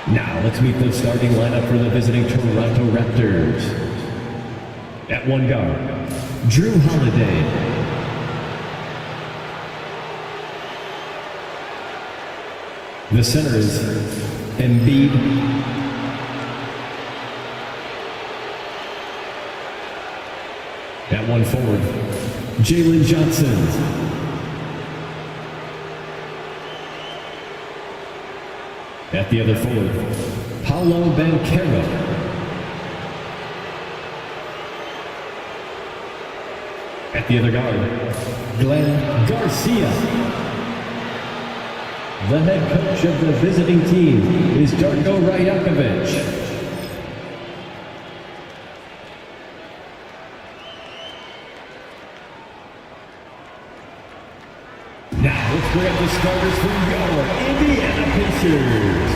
Now let's meet the starting lineup for the visiting Toronto Raptors. At one guard, Drew Holiday. The center is Embiid. At one forward, Jalen Johnson. At the other forward, Paolo Banchero. At the other guard, Glenn Garcia. The head coach of the visiting team is Darko Rajakovic. Now let's bring up the starters for your Indiana Pacers.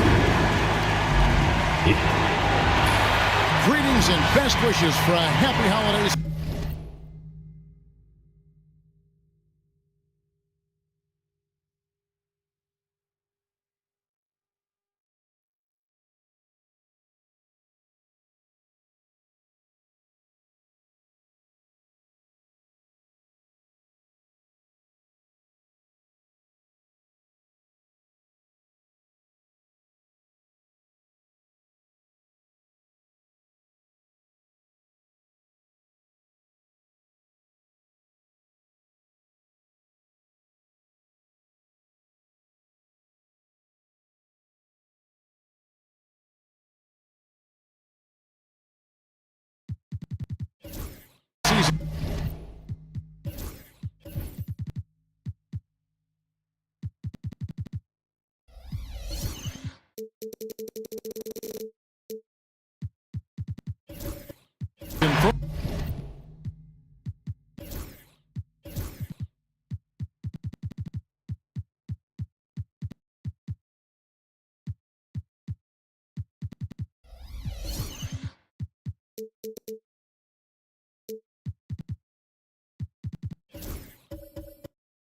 Greetings and best wishes for a happy holidays.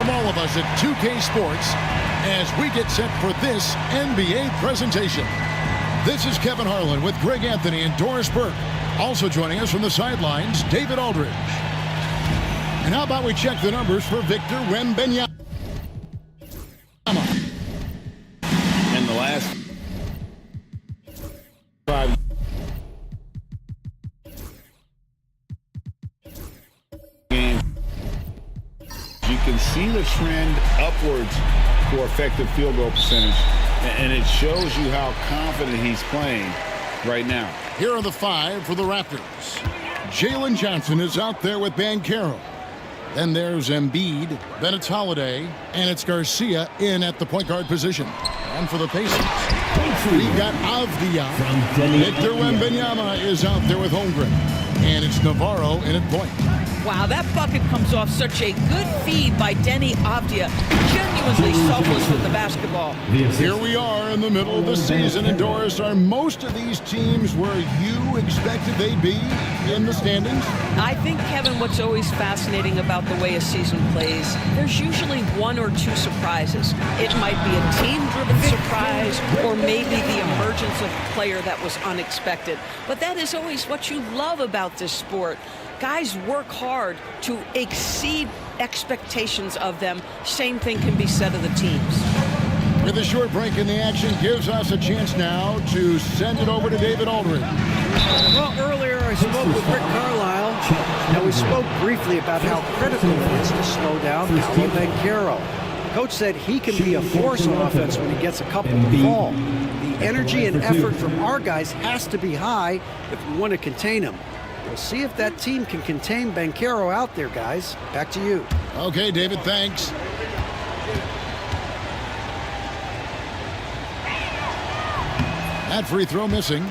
All of us at 2K Sports as we get set for this NBA presentation. This is Kevin Harlan with Greg Anthony and Doris Burke. Also joining us from the sidelines, David Aldridge. And how about we check the numbers for Victor Wembanyama? In the last 5 games, you can see the trend upwards for effective field goal percentage, and it shows you how confident he's playing right now. Here are the 5 for the Raptors. Jalen Johnson is out there with Banchero. Then there's Embiid, then it's Holiday, and it's Garcia in at the point guard position. And for the Pacers, we've got Avdia. Victor Wembanyama is out there with Holmgren. And it's Navarro in at point. Wow, that bucket comes off such a good feed by Denny Avdia. Genuinely selfless with the basketball. Here we are in the middle of the season, and Doris, are most of these teams where you expected they'd be in the standings? I think, Kevin, what's always fascinating about the way a season plays, there's usually 1 or 2 surprises. It might be a team-driven surprise or maybe the emergence of a player that was unexpected. But that is always what you love about this sport. Guys work hard to exceed expectations of them. Same thing can be said of the teams. With a short break in the action, gives us a chance now to send it over to David Aldridge. Well, earlier I spoke with Rick Carlisle, and we spoke briefly about how critical it is to slow down Paolo Banchero. Coach said he can be a force on offense when he gets a couple to fall. The energy and effort from our guys has to be high if we want to contain him. We'll see if that team can contain Banchero out there, guys. Back to you. Okay, David, thanks. That free throw missing.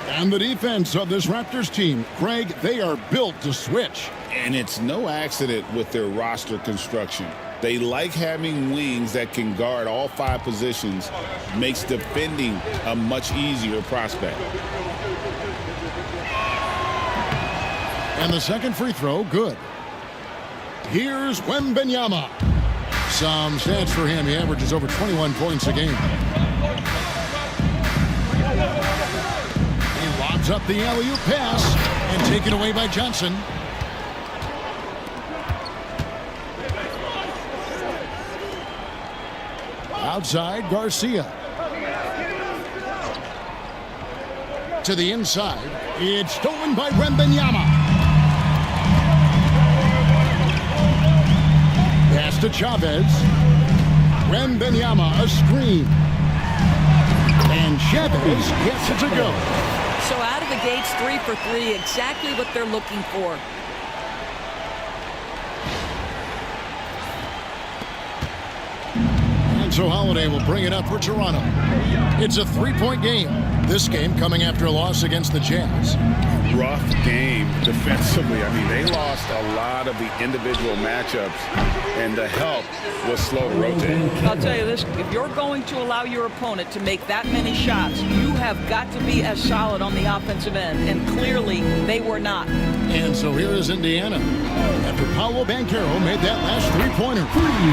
And the defense of this Raptors team, Greg, they are built to switch. And it's no accident with their roster construction. They like having wings that can guard all 5 positions, makes defending a much easier prospect. And the second free throw, good. Here's Wembanyama. Some stats for him. He averages over 21 points a game. up the alley-oop pass and taken away by Johnson. Outside, Garcia. To the inside. It's stolen by Wembanyama. Pass to Chavez. Wembanyama, a screen. And Chavez gets it to go. So out of the gates, 3 for 3, exactly what they're looking for. And so Holiday will bring it up for Toronto. It's a 3-point game. This game coming after a loss against the Jazz. Rough game defensively. I mean, they lost a lot of the individual matchups, and the help was slow to rotate. I'll tell you this, if you're going to allow your opponent to make that many shots, you have got to be as solid on the offensive end, and clearly they were not. And so here is Indiana. After Paolo Banchero made that last three-pointer.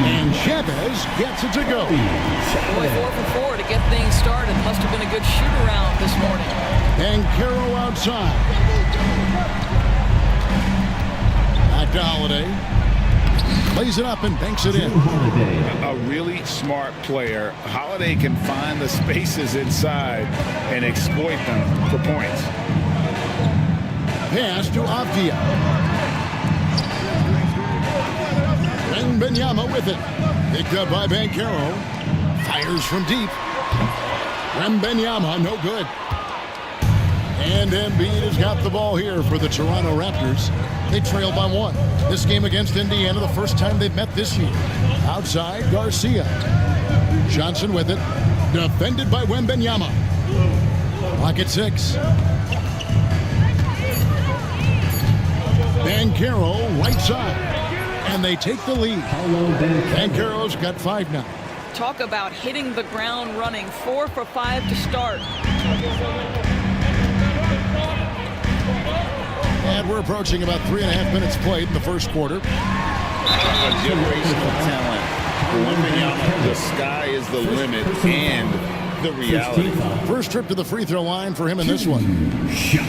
And Chavez gets it to go. Boy, 4 for 4 to get things started. Must have been a good shoot-around this morning. Banchero outside. Back to Holiday. Plays it up and banks it in. A really smart player. Holiday can find the spaces inside and exploit them for points. Pass to Avdia. Wembanyama with it. Picked up by Banchero. Fires from deep. Wembanyama, no good. And Embiid has got the ball here for the Toronto Raptors. They trail by 1. This game against Indiana, the first time they've met this year. Outside, Garcia. Johnson with it. Defended by Wembanyama. Clock at 6. Banchero right side. And they take the lead. Banchero's got 5 now. Talk about hitting the ground running. 4 for 5 to start. And we're approaching about 3.5 minutes played in the first quarter. A generational talent. Wembanyama, the sky is the limit and the reality. First trip to the free throw line for him in this one. Shot.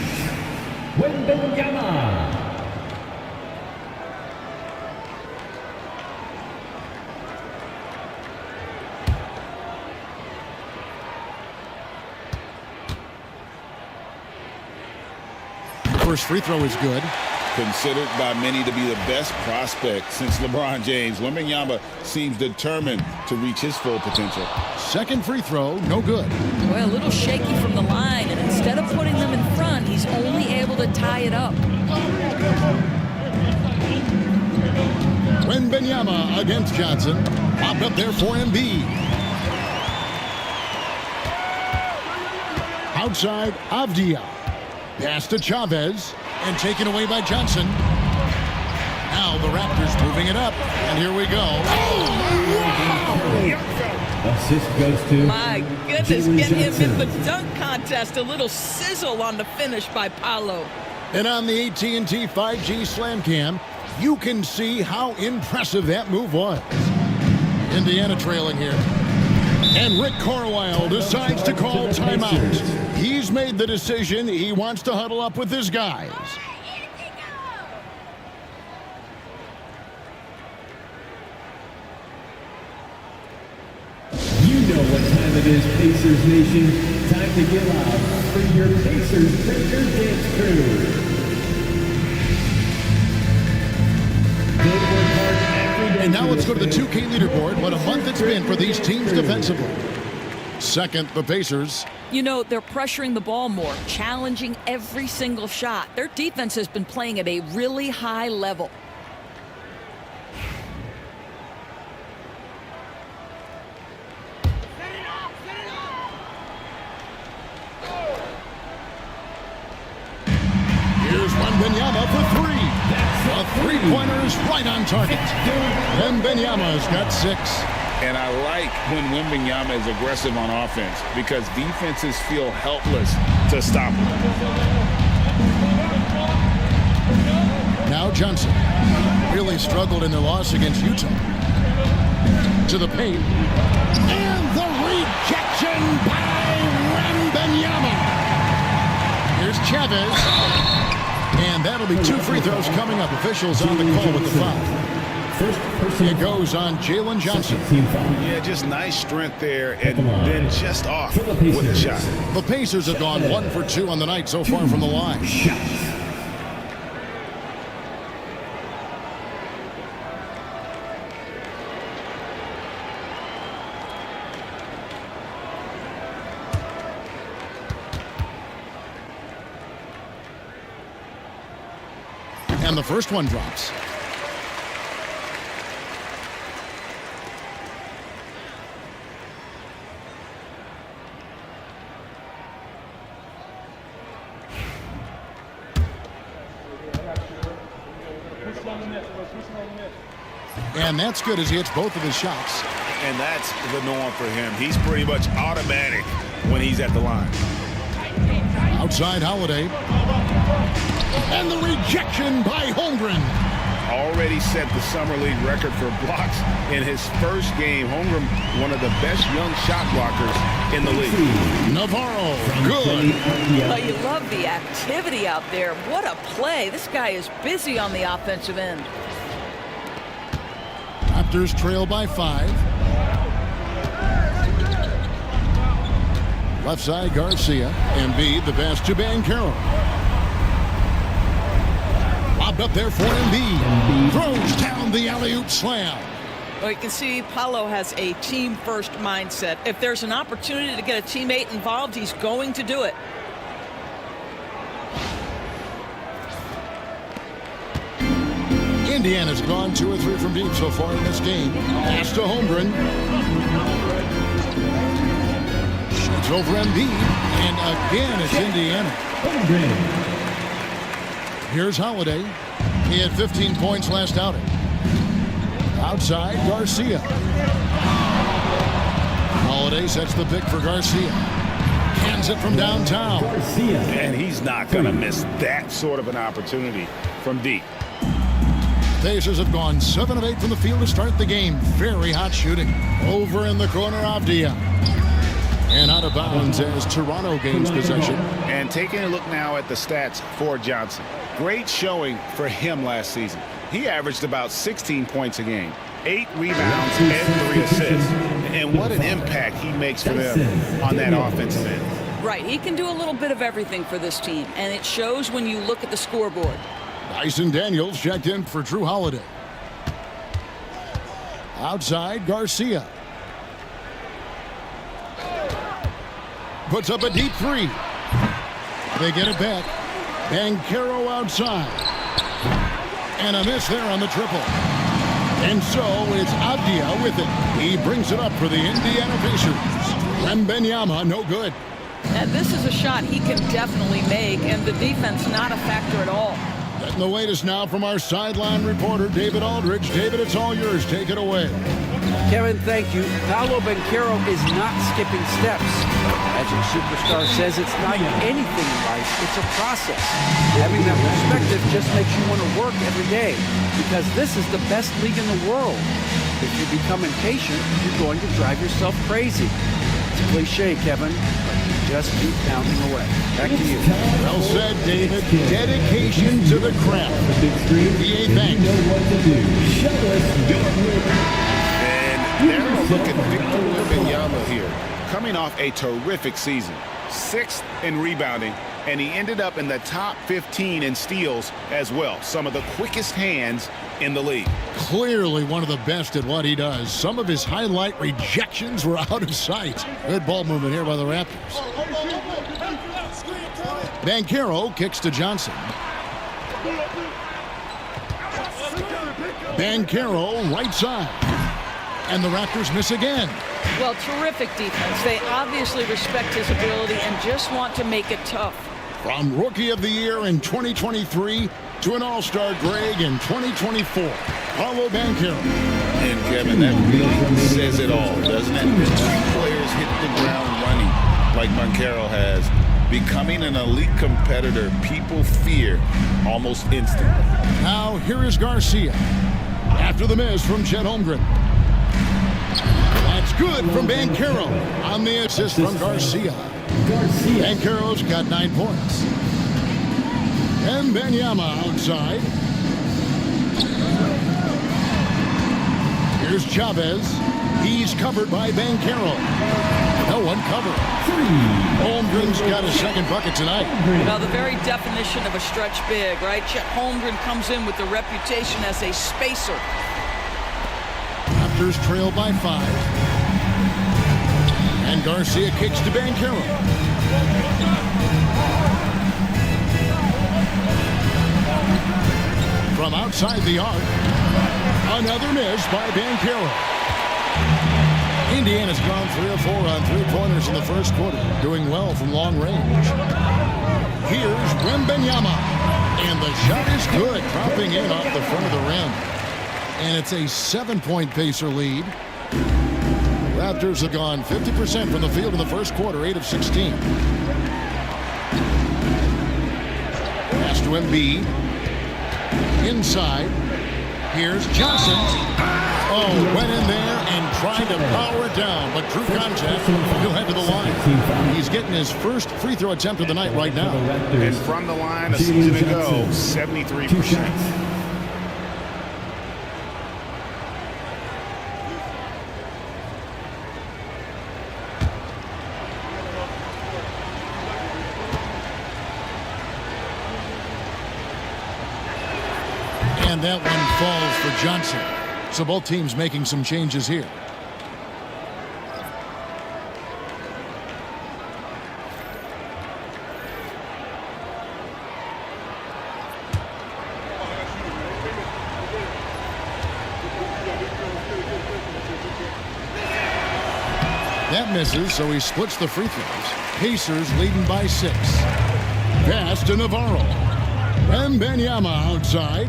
Wembanyama. First free throw is good. Considered by many to be the best prospect since LeBron James, Wembanyama seems determined to reach his full potential. Second free throw, no good. Well, a little shaky from the line, and instead of putting them in front, he's only able to tie it up. Wembanyama against Johnson. Popped up there for Embiid. Outside, Avdia. Pass to Chavez. And taken away by Johnson. Now the Raptors moving it up. And here we go. Assist goes to My goodness, get him in the dunk contest. A little sizzle on the finish by Paolo. And on the AT&T 5G Slam Cam, you can see how impressive that move was. Indiana trailing here. And Rick Carlisle decides to call timeout. He's made the decision. He wants to huddle up with his guys. You know what time it is, Pacers Nation. Time to get loud for your Pacers Breaker Dance Crew. They work hard every day. And now let's go to the 2K leaderboard. What a month it's been for these teams defensively. Second, the Pacers. You know, they're pressuring the ball more, challenging every single shot. Their defense has been playing at a really high level. Here's Wembanyama for 3. A three-pointer is right on target. Wembanyama's got 6. And I like when Wembanyama is aggressive on offense because defenses feel helpless to stop him. Now Johnson really struggled in their loss against Utah. To the paint. And the rejection by Wembanyama. Here's Chavez. And that'll be 2 free throws coming up. Officials on the call with the foul. It goes on Jalen Johnson. Yeah, just nice strength there, and then just off with a shot. The Pacers have gone 1 for 2 on the night so far from the line. And the first one drops. And that's good as he hits both of his shots. And that's the norm for him. He's pretty much automatic when he's at the line. Outside Holiday. And the rejection by Holmgren. Already set the summer league record for blocks in his first game. Holmgren, one of the best young shot blockers in the league. Navarro, good. But you love the activity out there. What a play. This guy is busy on the offensive end. Raptors trail by 5. Left side, Garcia. Embiid, the pass to Banchero. Lobbed up there for Embiid. Throws down the alley-oop slam. Well, you can see Paolo has a team-first mindset. If there's an opportunity to get a teammate involved, he's going to do it. Indiana's gone 2 or 3 from deep so far in this game. Pass to Holmgren. Shoots over Embiid. And again, it's Indiana. Here's Holiday. He had 15 points last outing. Outside, Garcia. Holiday sets the pick for Garcia. Hands it from downtown. And he's not going to miss that sort of an opportunity from deep. Pacers have gone 7 of 8 from the field to start the game. Very hot shooting. Over in the corner, Avdia. And out of bounds as Toronto gains possession. And taking a look now at the stats for Johnson. Great showing for him last season. He averaged about 16 points a game, 8 rebounds and 3 assists. And what an impact he makes for them on that offensive end. Right, he can do a little bit of everything for this team, and it shows when you look at the scoreboard. Dyson Daniels checked in for Drew Holiday. Outside, Garcia. Puts up a deep 3. They get it back. Banchero outside. And a miss there on the triple. And so it's Avdia with it. He brings it up for the Indiana Pacers. Wembanyama, no good. And this is a shot he can definitely make, and the defense not a factor at all. Getting the latest now from our sideline reporter, David Aldridge. David, it's all yours. Take it away. Kevin, thank you. Paolo Banchero is not skipping steps. Magic Superstar says it's not anything in life, it's a process. Having that perspective just makes you want to work every day, because this is the best league in the world. If you become impatient, you're going to drive yourself crazy. It's a cliche, Kevin, but you just keep pounding away. Back to you. Well said, David. Dedication to the craft. NBA thanks. And now look at Victor Wembanyama here, coming off a terrific season. 6th in rebounding, and he ended up in the top 15 in steals as well. Some of the quickest hands in the league. Clearly one of the best at what he does. Some of his highlight rejections were out of sight. Good ball movement here by the Raptors. Banchero kicks to Johnson. Banchero right side. And the Raptors miss again. Well, terrific defense. They obviously respect his ability and just want to make it tough. From Rookie of the Year in 2023 to an All-Star Greg in 2024, Paolo Banchero. And Kevin, that really says it all, doesn't it? Two players hit the ground running like Banchero has, becoming an elite competitor people fear almost instantly. Now here is Garcia after the miss from Chet Holmgren. That's good from Banchero on the assist from Garcia. Banchero's got 9 points. Wembanyama outside. Here's Chavez. He's covered by Banchero. No one covered. Holmgren's got a second bucket tonight. Now, the very definition of a stretch big, right? Chet Holmgren comes in with the reputation as a spacer. Raptors trail by 5. And Garcia kicks to Banchero. From outside the arc, another miss by Banchero. Indiana's gone 3 of 4 on three-pointers in the first quarter, doing well from long range. Here's Wembanyama, and the shot is good, dropping in off the front of the rim. And it's a 7-point Pacer lead. Raptors have gone 50% from the field in the first quarter, 8 of 16. Pass to Embiid. Inside. Here's Johnson. Oh, went in there and tried to power it down, but drew contact. He'll head to the line. He's getting his first free throw attempt of the night right now. And from the line a season ago, 73%. And that one falls for Johnson. So both teams making some changes here. That misses, so he splits the free throws. Pacers leading by 6. Pass to Navarro. Wembanyama outside.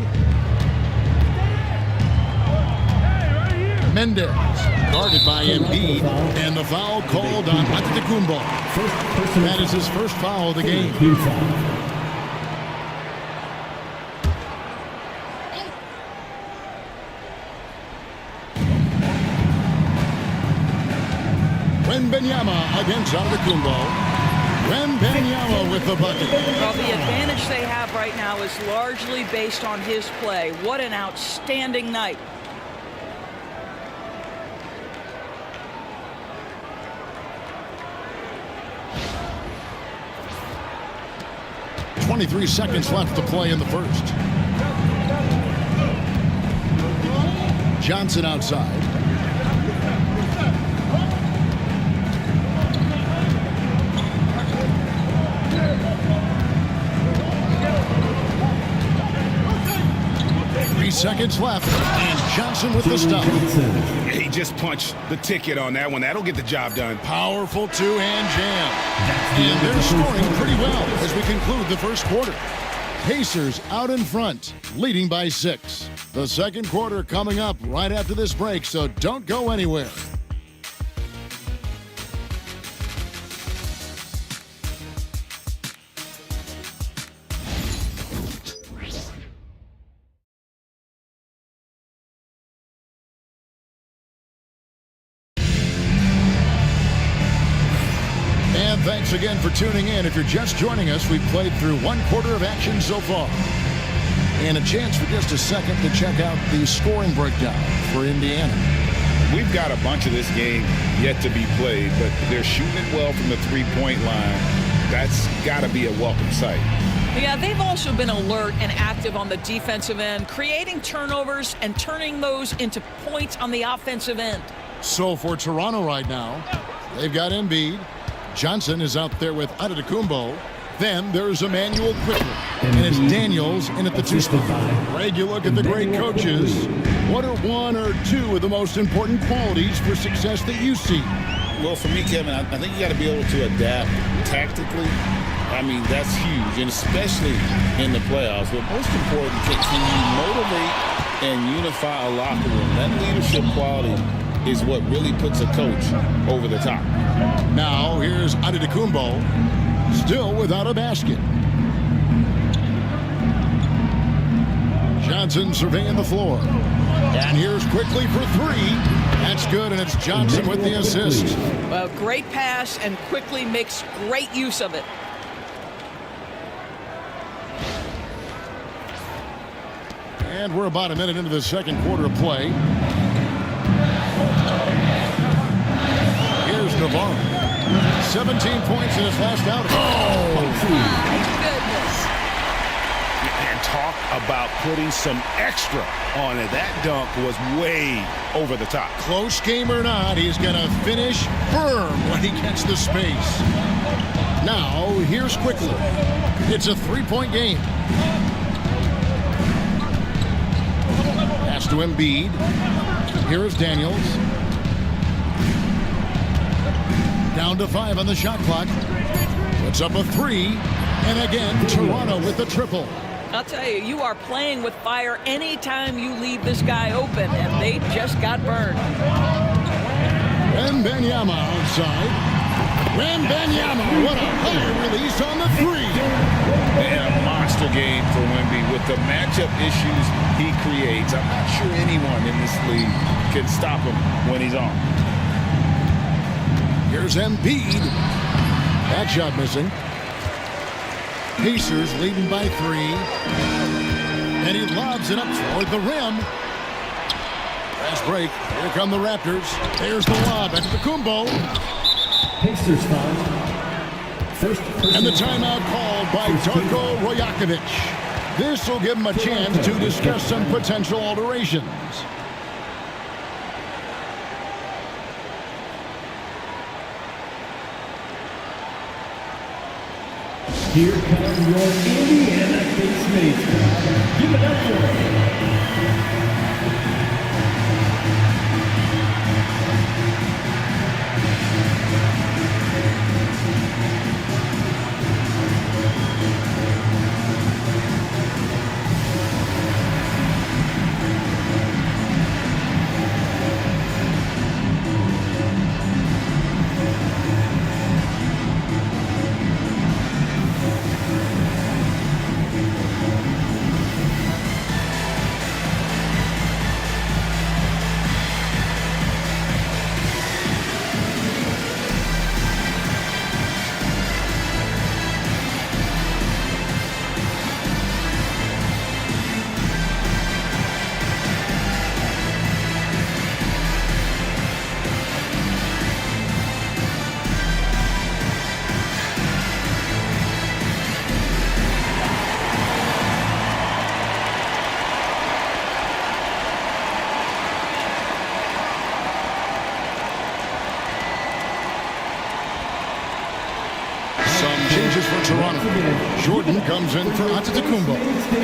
Mendez guarded by Embiid, and the foul called on Antetokounmpo. That is his first foul of the game. Wembanyama against Antetokounmpo. Wembanyama with the bucket. Well, the advantage they have right now is largely based on his play. What an outstanding night. 23 seconds left to play in the first. Johnson outside. Seconds left, and Johnson with the stop. He just punched the ticket on that one. That'll get the job done. Powerful two-hand jam. And they're scoring pretty well as we conclude the first quarter. Pacers out in front, leading by 6. The second quarter coming up right after this break, so don't go anywhere. Thanks again for tuning in. If you're just joining us, we've played through one quarter of action so far. And a chance for just a second to check out the scoring breakdown for Indiana. We've got a bunch of this game yet to be played, but they're shooting it well from the three-point line. That's got to be a welcome sight. Yeah, they've also been alert and active on the defensive end, creating turnovers and turning those into points on the offensive end. So for Toronto right now, they've got Embiid. Johnson is out there with Antetokounmpo. Then there's Emmanuel quickly. And it's Daniels in at the 2 spot. Greg, you look at the great coaches. What are one or two of the most important qualities for success that you see? Well, for me, Kevin, I think you got to be able to adapt tactically. I mean, that's huge, and especially in the playoffs. But most important, can you motivate and unify a locker room? That leadership quality is what really puts a coach over the top. Now, here's Antetokounmpo, still without a basket. Johnson surveying the floor. And here's quickly for 3. That's good, and it's Johnson with the assist. Well, great pass, and quickly makes great use of it. And we're about a minute into the second quarter of play. Here's Navarro. 17 points in his last outing. My goodness. And talk about putting some extra on it. That dunk was way over the top. Close game or not, he's going to finish firm when he gets the space. Now, here's Quickly. It's a three-point game. Pass to Embiid. Here's Daniels. Down to 5 on the shot clock. Puts up a 3. And again, Toronto with the triple. I'll tell you, you are playing with fire anytime you leave this guy open, and they just got burned. Wembanyama outside. Wembanyama, what a high release on the 3. And a monster game for Wemby with the matchup issues he creates. I'm not sure anyone in this league can stop him when he's on. Here's Embiid. That shot missing. Pacers leading by 3. And he lobs it up toward the rim. Fast break. Here come the Raptors. There's the lob at Kumbo. Pacers foul. And the timeout called by Darko Rajakovic. This will give him a chance to discuss some potential alterations. Here comes your Indiana base mates. Give it up for him. For Toronto. Jordan comes in for Antetokounmpo.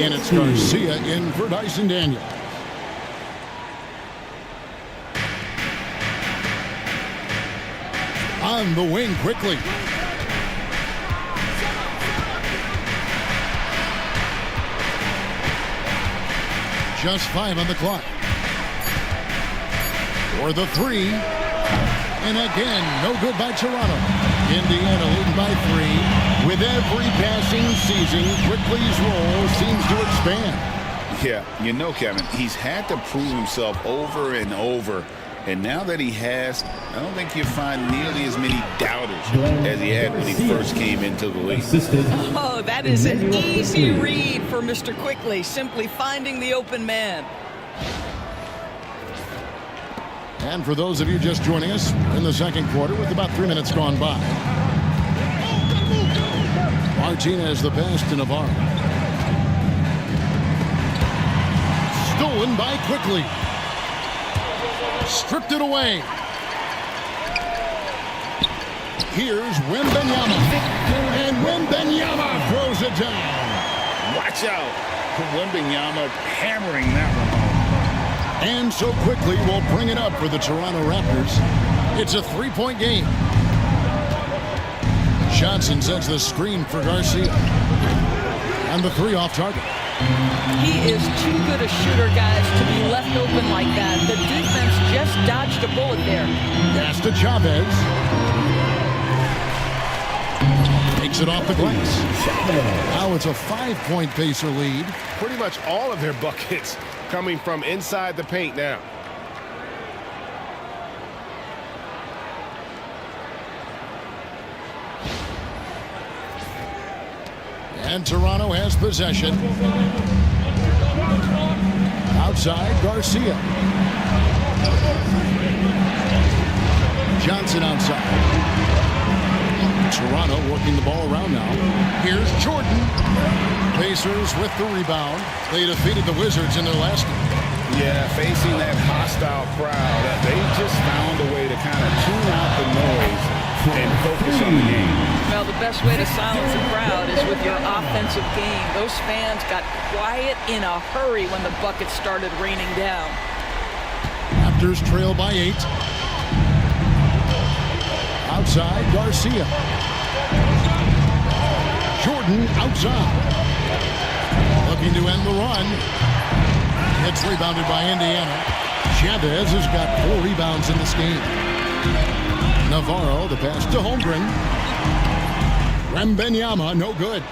And it's Garcia in for Dyson Daniels. On the wing quickly. Just 5 on the clock. For the 3. And again, no good by Toronto. Indiana leading by 3. With every passing season, Quickly's role seems to expand. Yeah, you know, Kevin, he's had to prove himself over and over. And now that he has, I don't think you'll find nearly as many doubters as he had when he first came into the league. Oh, that is an easy read for Mr. Quickly, simply finding the open man. And for those of you just joining us in the second quarter with about 3 minutes gone by. Martinez the pass to Navarro. Stolen by Quickly. Stripped it away. Here's Wembanyama. And Wembanyama throws it down. Watch out. Wembanyama hammering that one home. And so Quickly will bring it up for the Toronto Raptors. It's a 3-point game. Johnson sets the screen for Garcia. And the 3 off target. He is too good a shooter, guys, to be left open like that. The defense just dodged a bullet there. Pass to Chavez. Takes it off the glass. Now it's a 5-point Pacer lead. Pretty much all of their buckets coming from inside the paint now. And Toronto has possession. outside, Garcia. Johnson outside. Toronto working the ball around now. Here's Jordan. Pacers with the rebound. They defeated the Wizards in their last game. Yeah, facing that hostile crowd, they just found a way to kind of tune out the noise and focus on the game. Well, the best way to silence a crowd is with your offensive game. Those fans got quiet in a hurry when the buckets started raining down. Raptors trail by 8. Outside, Garcia. Jordan outside. Looking to end the run. It's rebounded by Indiana. Chavez has got 4 rebounds in this game. Navarro, the pass to Holmgren. Wembanyama, no good.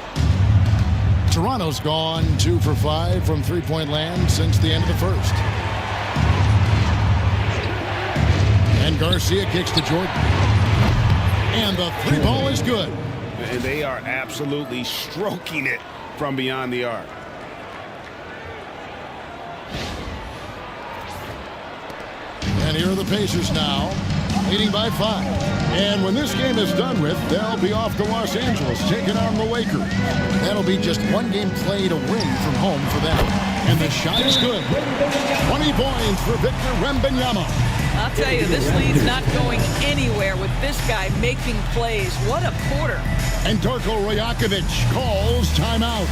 Toronto's gone 2 for 5 from three-point land since the end of the first. And Garcia kicks to Jordan. And the 3-ball is good. And they are absolutely stroking it from beyond the arc. And here are the Pacers now, leading by 5. And when this game is done with, they'll be off to Los Angeles, taking on the Lakers. That'll be just one game played away from home for them. And the shot is good. 20 points for Victor Wembanyama. I'll tell you, this lead's not going anywhere with this guy making plays. What a quarter. And Darko Rajakovic calls timeout.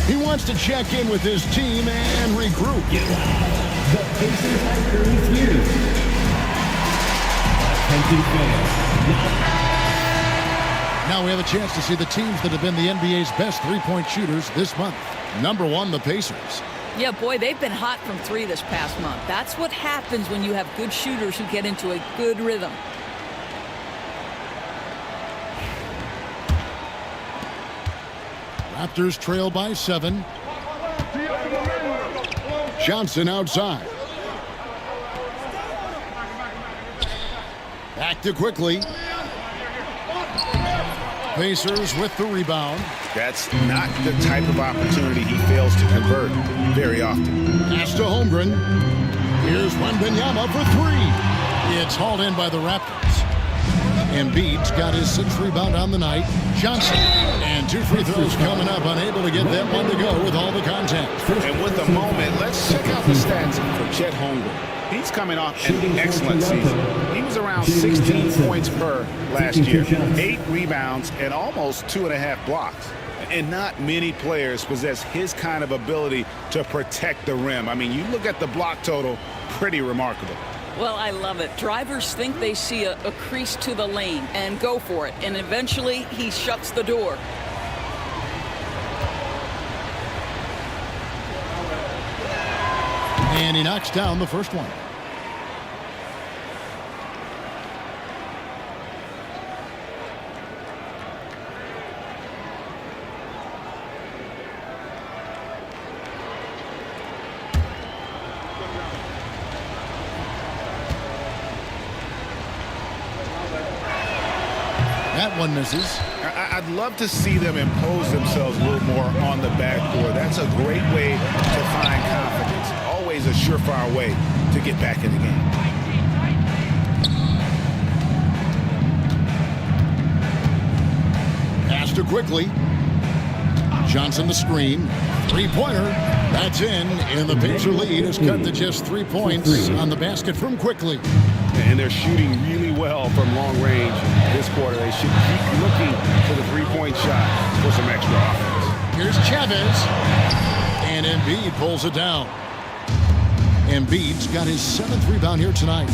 He wants to check in with his team and regroup. The Pacers have refused. Now we have a chance to see the teams that have been the NBA's best three-point shooters this month. Number 1, the Pacers. Yeah, boy, they've been hot from 3 this past month. That's what happens when you have good shooters who get into a good rhythm. Raptors trail by 7. Johnson outside. Back to quickly. Pacers with the rebound. That's not the type of opportunity he fails to convert very often. Pass to Holmgren. Here's Wembanyama for 3. It's hauled in by the Raptors. Embiid's got his 6th rebound on the night. Johnson. And 2 free throws coming up, unable to get that one to go with all the contact. And with the moment, let's check out the stats for Chet Holmgren. He's coming off an excellent season. He was around 16 points per last year, 8 rebounds, and almost 2.5 blocks. And not many players possess his kind of ability to protect the rim. I mean, you look at the block total, pretty remarkable. Well, I love it. Drivers think they see a crease to the lane and go for it. And eventually, he shuts the door. And he knocks down the first one. That one misses. I'd love to see them impose themselves a little more on the backboard. That's a great way to find confidence. Always a surefire way to get back in the game. Pass to quickly. Johnson the screen. 3-pointer. That's in. And the Pacer lead is cut to just 3 points on the basket from quickly. And they're shooting really well from long range this quarter. They should keep looking for the 3-point shot for some extra offense. Here's Chavez. And Embiid pulls it down. Embiid's got his 7th rebound here tonight.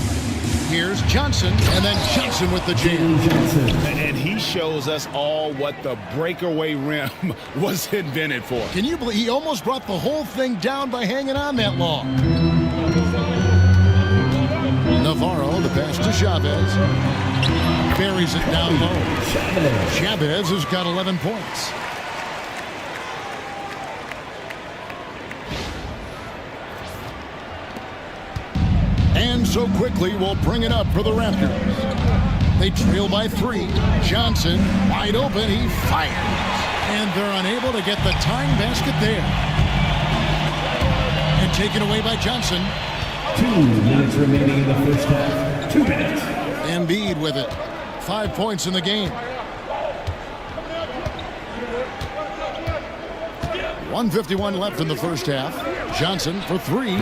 Here's Johnson, and then Johnson with the jam. And he shows us all what the breakaway rim was invented for. Can you believe he almost brought the whole thing down by hanging on that long? Navarro, the pass to Chavez. Buries it down low. Chavez has got 11 points. And so quickly we'll bring it up for the Raptors. They trail by 3. Johnson, wide open, he fires. And they're unable to get the tying basket there. And taken away by Johnson. 2 minutes remaining in the first half. 2 minutes. Embiid with it. 5 points in the game. 1:51 left in the first half. Johnson for 3.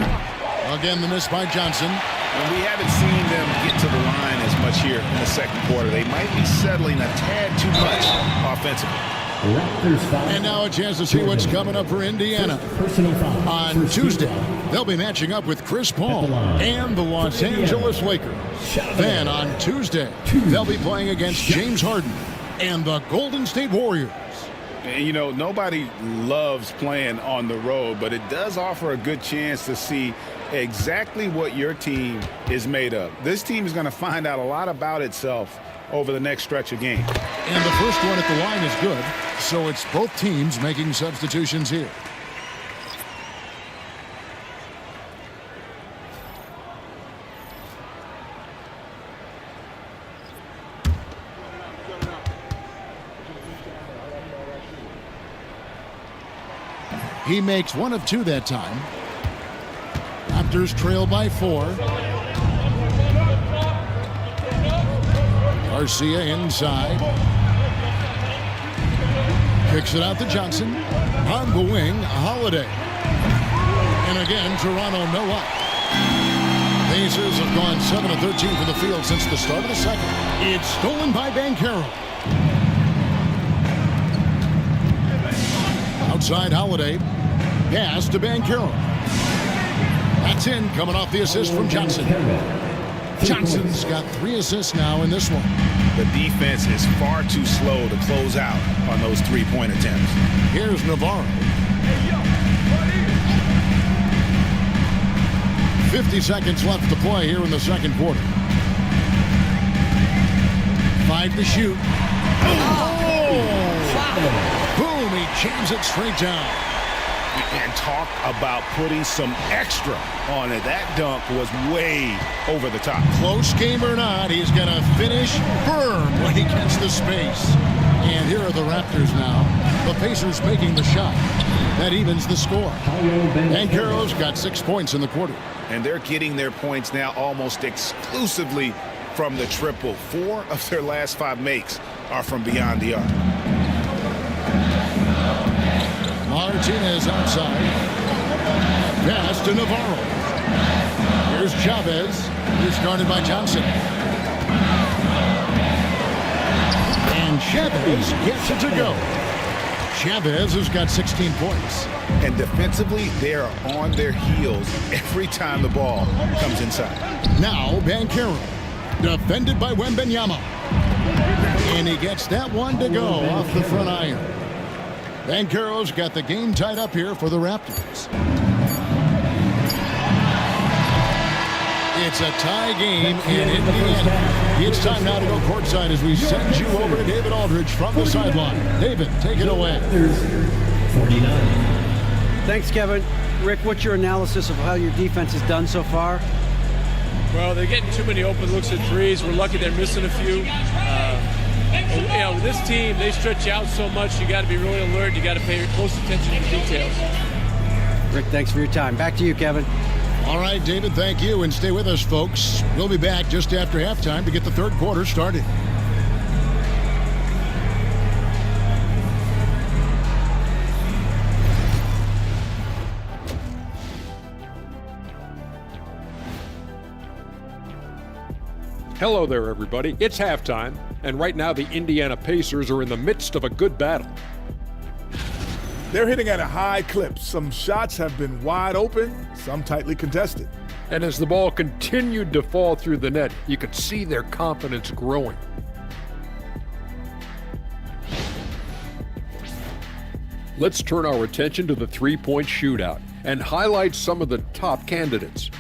Again, the miss by Johnson. And we haven't seen them get to the line as much here in the second quarter. They might be settling a tad too much offensively. Raptors foul. And now a chance to see what's coming up for Indiana. Personal foul. On Tuesday, they'll be matching up with Chris Paul and the Los Angeles Lakers. Then on Tuesday, they'll be playing against James Harden and the Golden State Warriors. And, you know, nobody loves playing on the road, but it does offer a good chance to see exactly what your team is made of. This team is going to find out a lot about itself over the next stretch of games. And the first one at the line is good, so it's both teams making substitutions here. He makes 1 of 2 that time. Raptors trail by 4. Garcia inside. Kicks it out to Johnson. On the wing, Holiday. And again, Toronto no up. Pacers have gone 7 of 13 from the field since the start of the second. It's stolen by Banchero. Outside Holiday. Pass to Banchero. That's in, coming off the assist from Johnson. Johnson's got 3 assists now in this one. The defense is far too slow to close out on those 3-point attempts. Here's Navarro. 50 seconds left to play here in the second quarter. 5 to shoot. Oh! Boom, he jams it straight down. And talk about putting some extra on it. That dunk was way over the top. Close game or not, he's going to finish firm when he gets the space. And here are the Raptors now. The Pacers making the shot. That evens the score. Banchero's got 6 points in the quarter. And they're getting their points now almost exclusively from the triple. 4 of their last 5 makes are from beyond the arc. Martinez outside. Pass to Navarro. Here's Chavez. He's guarded by Johnson. And Chavez gets it to go. Chavez has got 16 points. And defensively, they are on their heels every time the ball comes inside. Now Banchero. Defended by Wembanyama. And he gets that one to go off the front iron. Banchero's got the game tied up here for the Raptors. It's a tie game in Indiana. It's time now to go courtside as we send you over to David Aldridge from the sideline. David, take it away. 49. Thanks, Kevin. Rick, what's your analysis of how your defense has done so far? Well, they're getting too many open looks at threes. We're lucky they're missing a few. You know, this team, they stretch you out so much, you got to be really alert. You got to pay close attention to the details. Rick, thanks for your time. Back to you, Kevin. All right, David, thank you. And stay with us, folks. We'll be back just after halftime to get the third quarter started. Hello there, everybody. It's halftime, and right now the Indiana Pacers are in the midst of a good battle. They're hitting at a high clip. Some shots have been wide open, some tightly contested. And as the ball continued to fall through the net, you could see their confidence growing. Let's turn our attention to the three-point shootout and highlight some of the top candidates.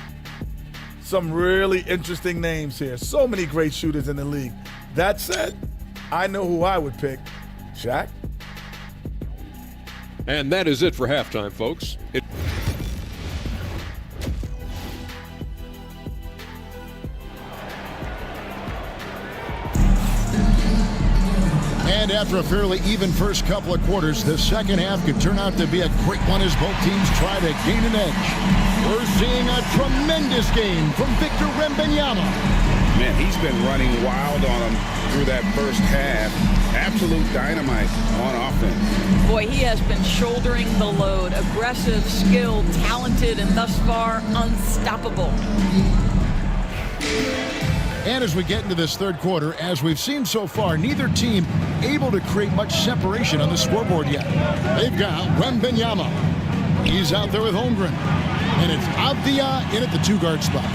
Some really interesting names here. So many great shooters in the league. That said, I know who I would pick. Shaq. And that is it for halftime, folks. And after a fairly even first couple of quarters, the second half could turn out to be a great one as both teams try to gain an edge. We're seeing a tremendous game from Victor Wembanyama. Man, he's been running wild on him through that first half. Absolute dynamite on offense. Boy, he has been shouldering the load. Aggressive, skilled, talented, and thus far unstoppable. And as we get into this third quarter, as we've seen so far, neither team able to create much separation on the scoreboard yet. They've got Wembanyama. He's out there with Holmgren. And it's Avdia in at the 2-guard spot.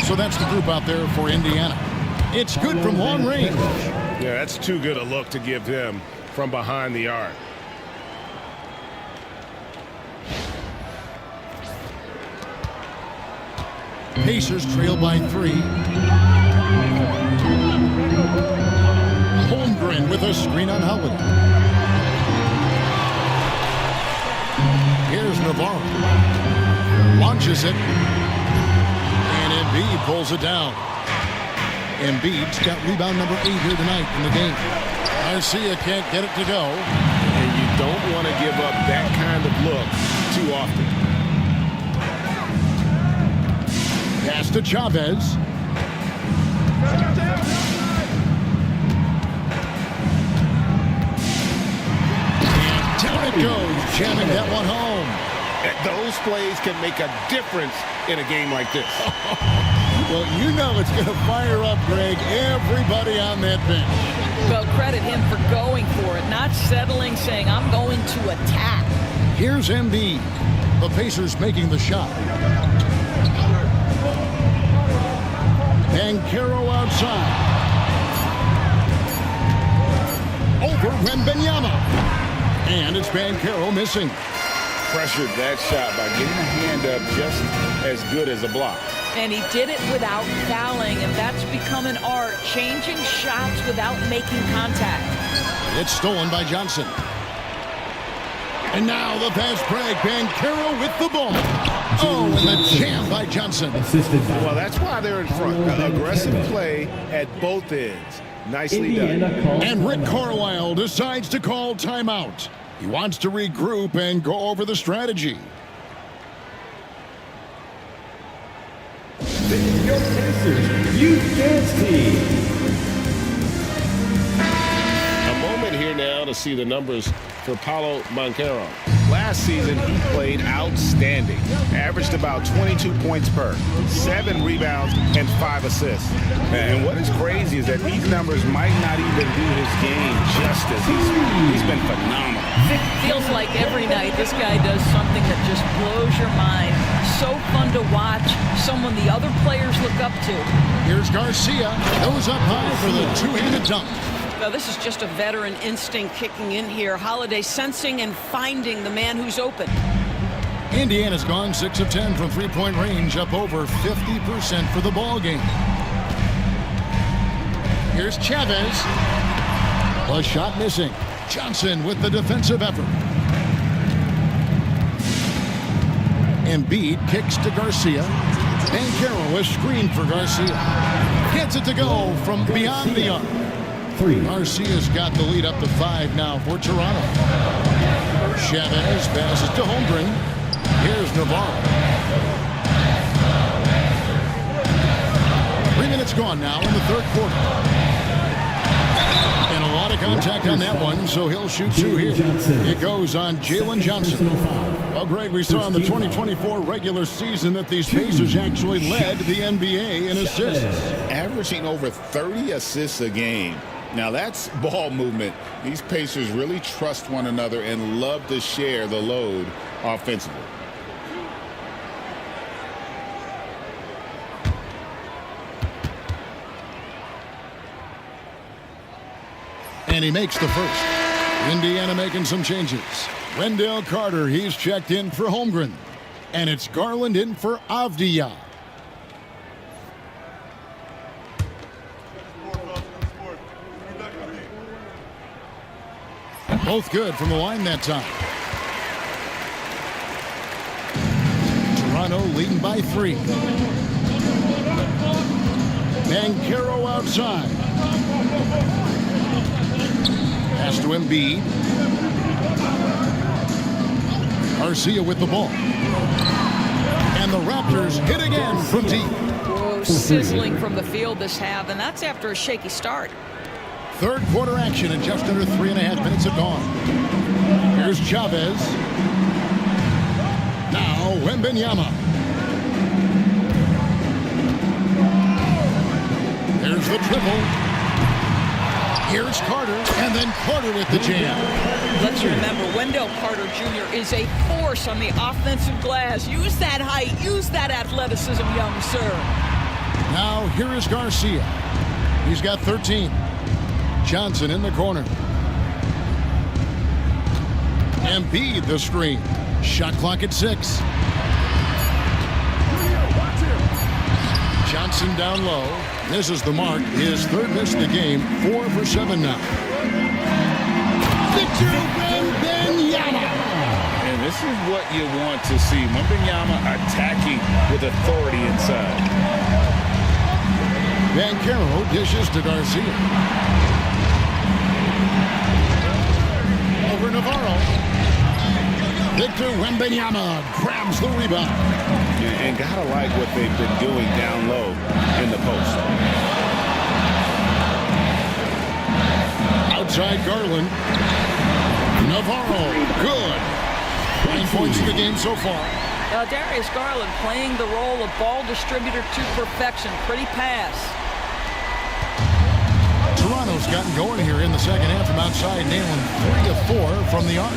So that's the group out there for Indiana. It's good from long range. Yeah, that's too good a look to give him from behind the arc. Pacers trail by 3. Holmgren with a screen on Howard. Here's Navarro. Launches it. And Embiid pulls it down. Embiid's got rebound number 8 here tonight in the game. Garcia can't get it to go. And you don't want to give up that kind of look too often. Pass to Chavez. And down it goes, jamming that one home. Those plays can make a difference in a game like this. Well, you know it's going to fire up, Greg, everybody on that bench. Well, credit him for going for it, not settling, saying, I'm going to attack. Here's Embiid. The Pacers making the shot. Banchero outside. Over Wembanyama. And it's Banchero missing. Pressured that shot by getting a hand up just as good as a block. And he did it without fouling, and that's become an art, changing shots without making contact. It's stolen by Johnson. And now the fast break. Banchero with the ball. Oh, and the jam by Johnson. Well, that's why they're in front. Aggressive play at both ends. Nicely done. And Rick Carlisle decides to call timeout. He wants to regroup and go over the strategy. Your Pacers Youth Dance Team. A moment here now to see the numbers for Paolo Banchero. Last season, he played outstanding. Averaged about 22 points per, 7 rebounds, and 5 assists. And what is crazy is that these numbers might not even do his game justice. He's been phenomenal. It feels like every night this guy does something that just blows your mind. So fun to watch, someone the other players look up to. Here's Garcia. Goes up high for the two-handed dunk. Well, this is just a veteran instinct kicking in here. Holiday sensing and finding the man who's open. Indiana's gone 6 of 10 from three-point range, up over 50% for the ball game. Here's Chavez. A shot missing. Johnson with the defensive effort. Embiid kicks to Garcia. Banchero is screened for Garcia. Gets it to go from beyond the arc. Garcia's got the lead up to 5 now for Toronto. Chavez passes to Holmgren. Here's Navarro. 3 minutes gone now in the third quarter. And a lot of contact on that one, so he'll shoot 2 here. It goes on Jalen Johnson. Well, Greg, we saw in the 2024 regular season that these Pacers actually led the NBA in assists. Averaging over 30 assists a game. Now that's ball movement. These Pacers really trust one another and love to share the load offensively. And he makes the first. Indiana making some changes. Wendell Carter, he's checked in for Holmgren. And it's Garland in for Avdia. Both good from the line that time. Toronto leading by 3. Banchero outside. Pass to Embiid. Garcia with the ball. And the Raptors hit again from deep. Whoa, sizzling from the field this half, and that's after a shaky start. Third quarter action and just under 3.5 minutes have gone. Here's Chavez. Now Wembanyama. There's the triple. Here's Carter, and then Carter with the jam. Let's remember, Wendell Carter Jr. is a force on the offensive glass. Use that height, use that athleticism, young sir. Now here is Garcia. He's got 13. Johnson in the corner. Embiid the screen. Shot clock at 6. Johnson down low. Misses the mark. His third miss of the game. 4 for 7 now. Victor Wembanyama. And this is what you want to see. Wembanyama attacking with authority inside. Banchero dishes to Garcia. Over Navarro. Victor Wembanyama grabs the rebound. And gotta like what they've been doing down low in the post. Outside Garland. Navarro, good. 9 points in the game so far. Darius Garland playing the role of ball distributor to perfection. Pretty pass. Toronto's gotten going here in the second half from outside, nailing 3 of 4 from the arc.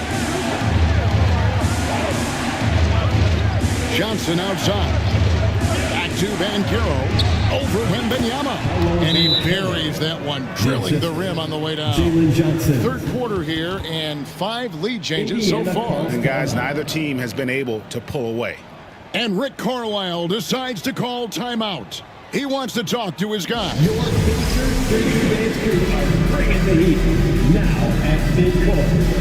Johnson outside. Back to Banchero. Over Wembanyama. And he buries that one, drilling the rim on the way down. Third quarter here, and 5 lead changes so far. And guys, neither team has been able to pull away. And Rick Carlisle decides to call timeout. He wants to talk to his guy. Your Pacers Big Crew are bringing the heat. Now at midcourt.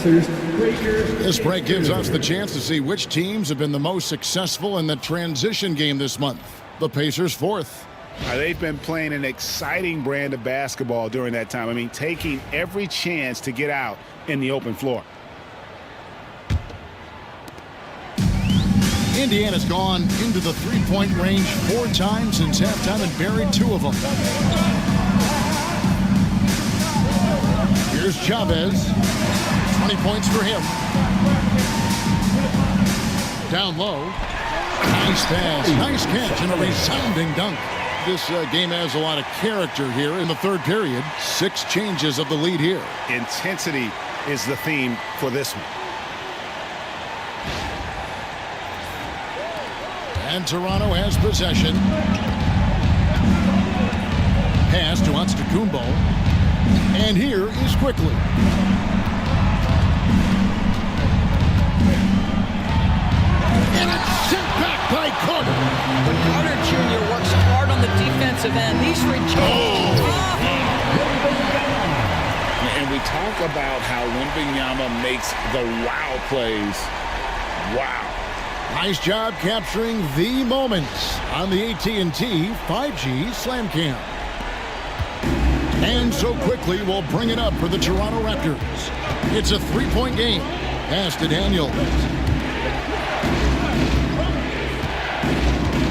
This break gives us the chance to see which teams have been the most successful in the transition game this month. The Pacers 4th. They've been playing an exciting brand of basketball during that time. I mean, taking every chance to get out in the open floor. Indiana's gone into the three-point range 4 times since halftime and buried 2 of them. Here's Chavez. 20 points for him. Down low. Nice pass. Nice catch and a resounding dunk. This game has a lot of character here in the third period. 6 changes of the lead here. Intensity is the theme for this one. And Toronto has possession. Pass to Antetokounmpo. And here is Quickly. And it's sent back by Carter. When Carter Jr. works hard on the defensive end, these rejections. And we talk about how Wembanyama makes the wow plays. Wow. Nice job capturing the moments on the AT&T 5G Slam Cam. And so Quickly will bring it up for the Toronto Raptors. It's a 3-point game. Pass to Daniels.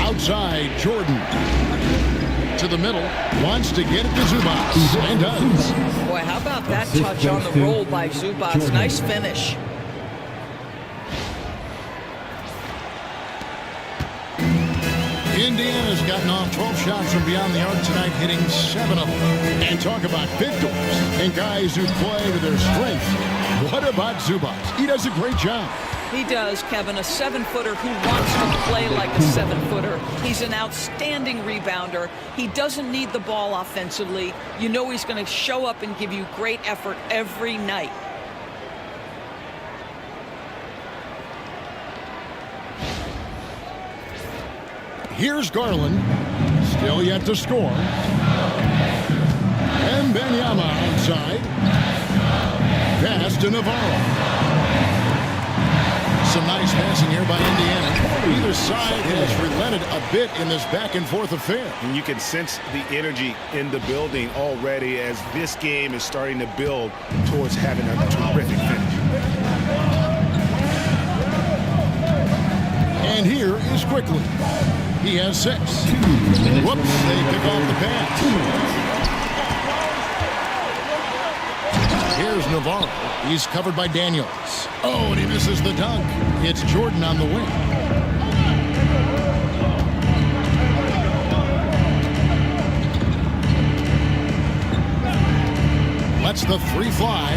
Outside, Jordan. to the middle. Wants to get it to Zubac. And does. Boy, how about that touch on the roll by Zubac? Nice finish. Indiana's gotten off 12 shots from beyond the arc tonight, hitting 7 of them. And talk about victors and guys who play to their strengths. What about Zubac? He does a great job. He does, Kevin, a 7-footer who wants to play like a 7-footer. He's an outstanding rebounder. He doesn't need the ball offensively. You know he's going to show up and give you great effort every night. Here's Garland, still yet to score. And Benyama outside. Pass to Navarro. Some nice passing here by Indiana. Either side has relented a bit in this back-and-forth affair. And you can sense the energy in the building already as this game is starting to build towards having a terrific finish. And here is Quickly. He has 6. Whoops, they pick off the pass. Here's Navarro. He's covered by Daniels. Oh, and he misses the dunk. It's Jordan on the wing. Lets the 3 fly.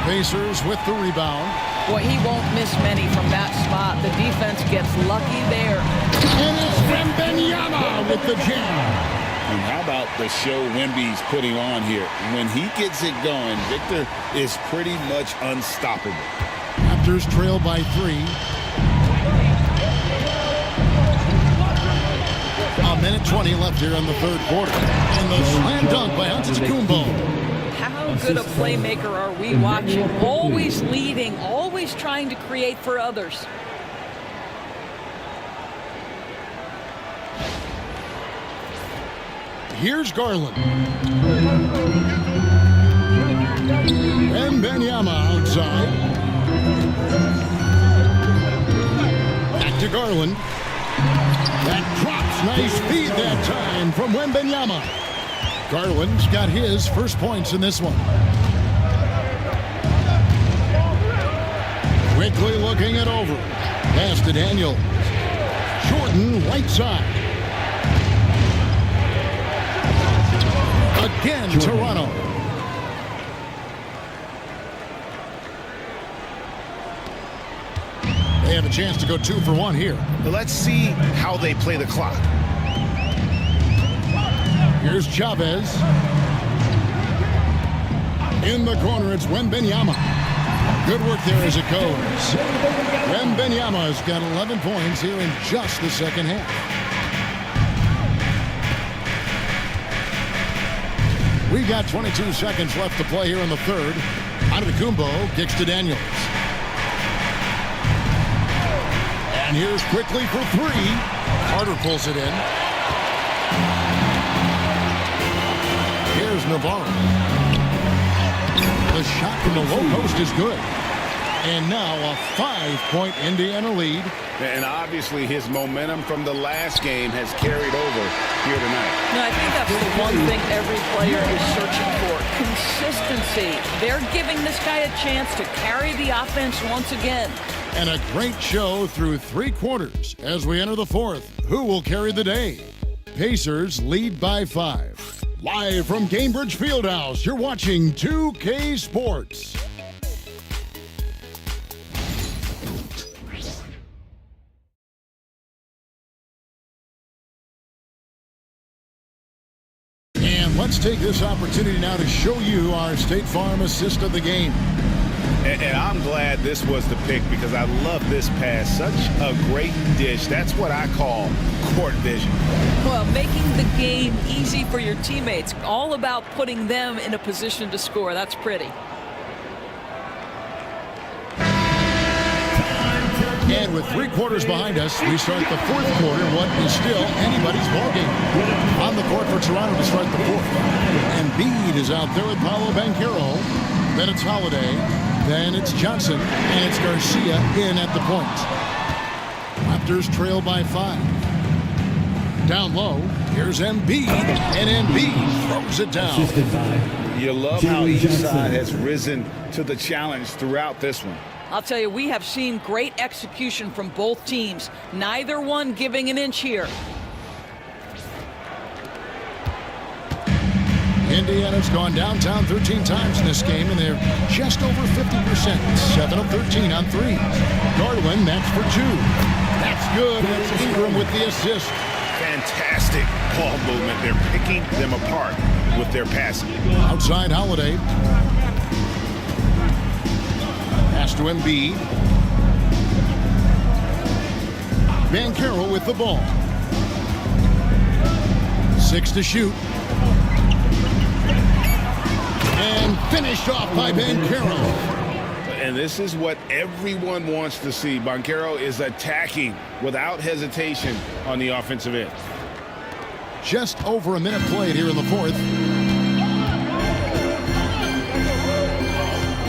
Pacers with the rebound. Boy, he won't miss many from that spot. The defense gets lucky there. And it's Wembanyama with the jam. And how about the show Wemby's putting on here? When he gets it going, Victor is pretty much unstoppable. Raptors trail by 3. A minute 20 left here in the third quarter. And the slam dunk by Antetokounmpo. How good a playmaker are we watching? Always leading, always trying to create for others. Here's Garland. And Benyama outside. Back to Garland. That drops. Nice feed that time from Wembanyama. Garland's got his first points in this one. Quickly looking it over. Pass to Daniels. Jordan right side. Again, Toronto. They have a chance to go 2 for 1 here. Let's see how they play the clock. Here's Chavez. In the corner, it's Wembanyama. Good work there as it goes. Wembanyama has got 11 points here in just the second half. We've got 22 seconds left to play here in the third. Antetokounmpo kicks to Daniels. And here's Quickly for 3. Carter pulls it in. Here's Navarro. The shot from the low post is good. And now a 5-point Indiana lead. And obviously his momentum from the last game has carried over here tonight. No, I think that's the one thing every player is searching for. Consistency. They're giving this guy a chance to carry the offense once again. And a great show through 3 quarters as we enter the fourth. Who will carry the day? Pacers lead by 5. Live from Cambridge Fieldhouse, you're watching 2K Sports. And let's take this opportunity now to show you our State Farm assist of the game. And I'm glad this was the pick because I love this pass. Such a great dish. That's what I call court vision. Well, making the game easy for your teammates. All about putting them in a position to score. That's pretty. And with 3 quarters behind us, we start the fourth quarter, what is still anybody's ballgame. On the court for Toronto to start the fourth. And Embiid is out there with Paolo Banchero. Then it's Holiday. Then it's Johnson. And it's Garcia in at the point. Raptors trail by 5. Down low, here's Embiid, and Embiid throws it down. You love how each side has risen to the challenge throughout this one. I'll tell you, we have seen great execution from both teams. Neither one giving an inch here. Indiana's gone downtown 13 times in this game, and they're just over 50%. 7 of 13 on threes. Garland, that's for 2. That's good. That's Ingram with the assist. Fantastic ball movement. They're picking them apart with their passing. Outside Holiday. Pass to Embiid. Banchero with the ball. 6 to shoot. And finished off by Banchero. And this is what everyone wants to see. Banchero is attacking without hesitation on the offensive end. Just over a minute played here in the fourth.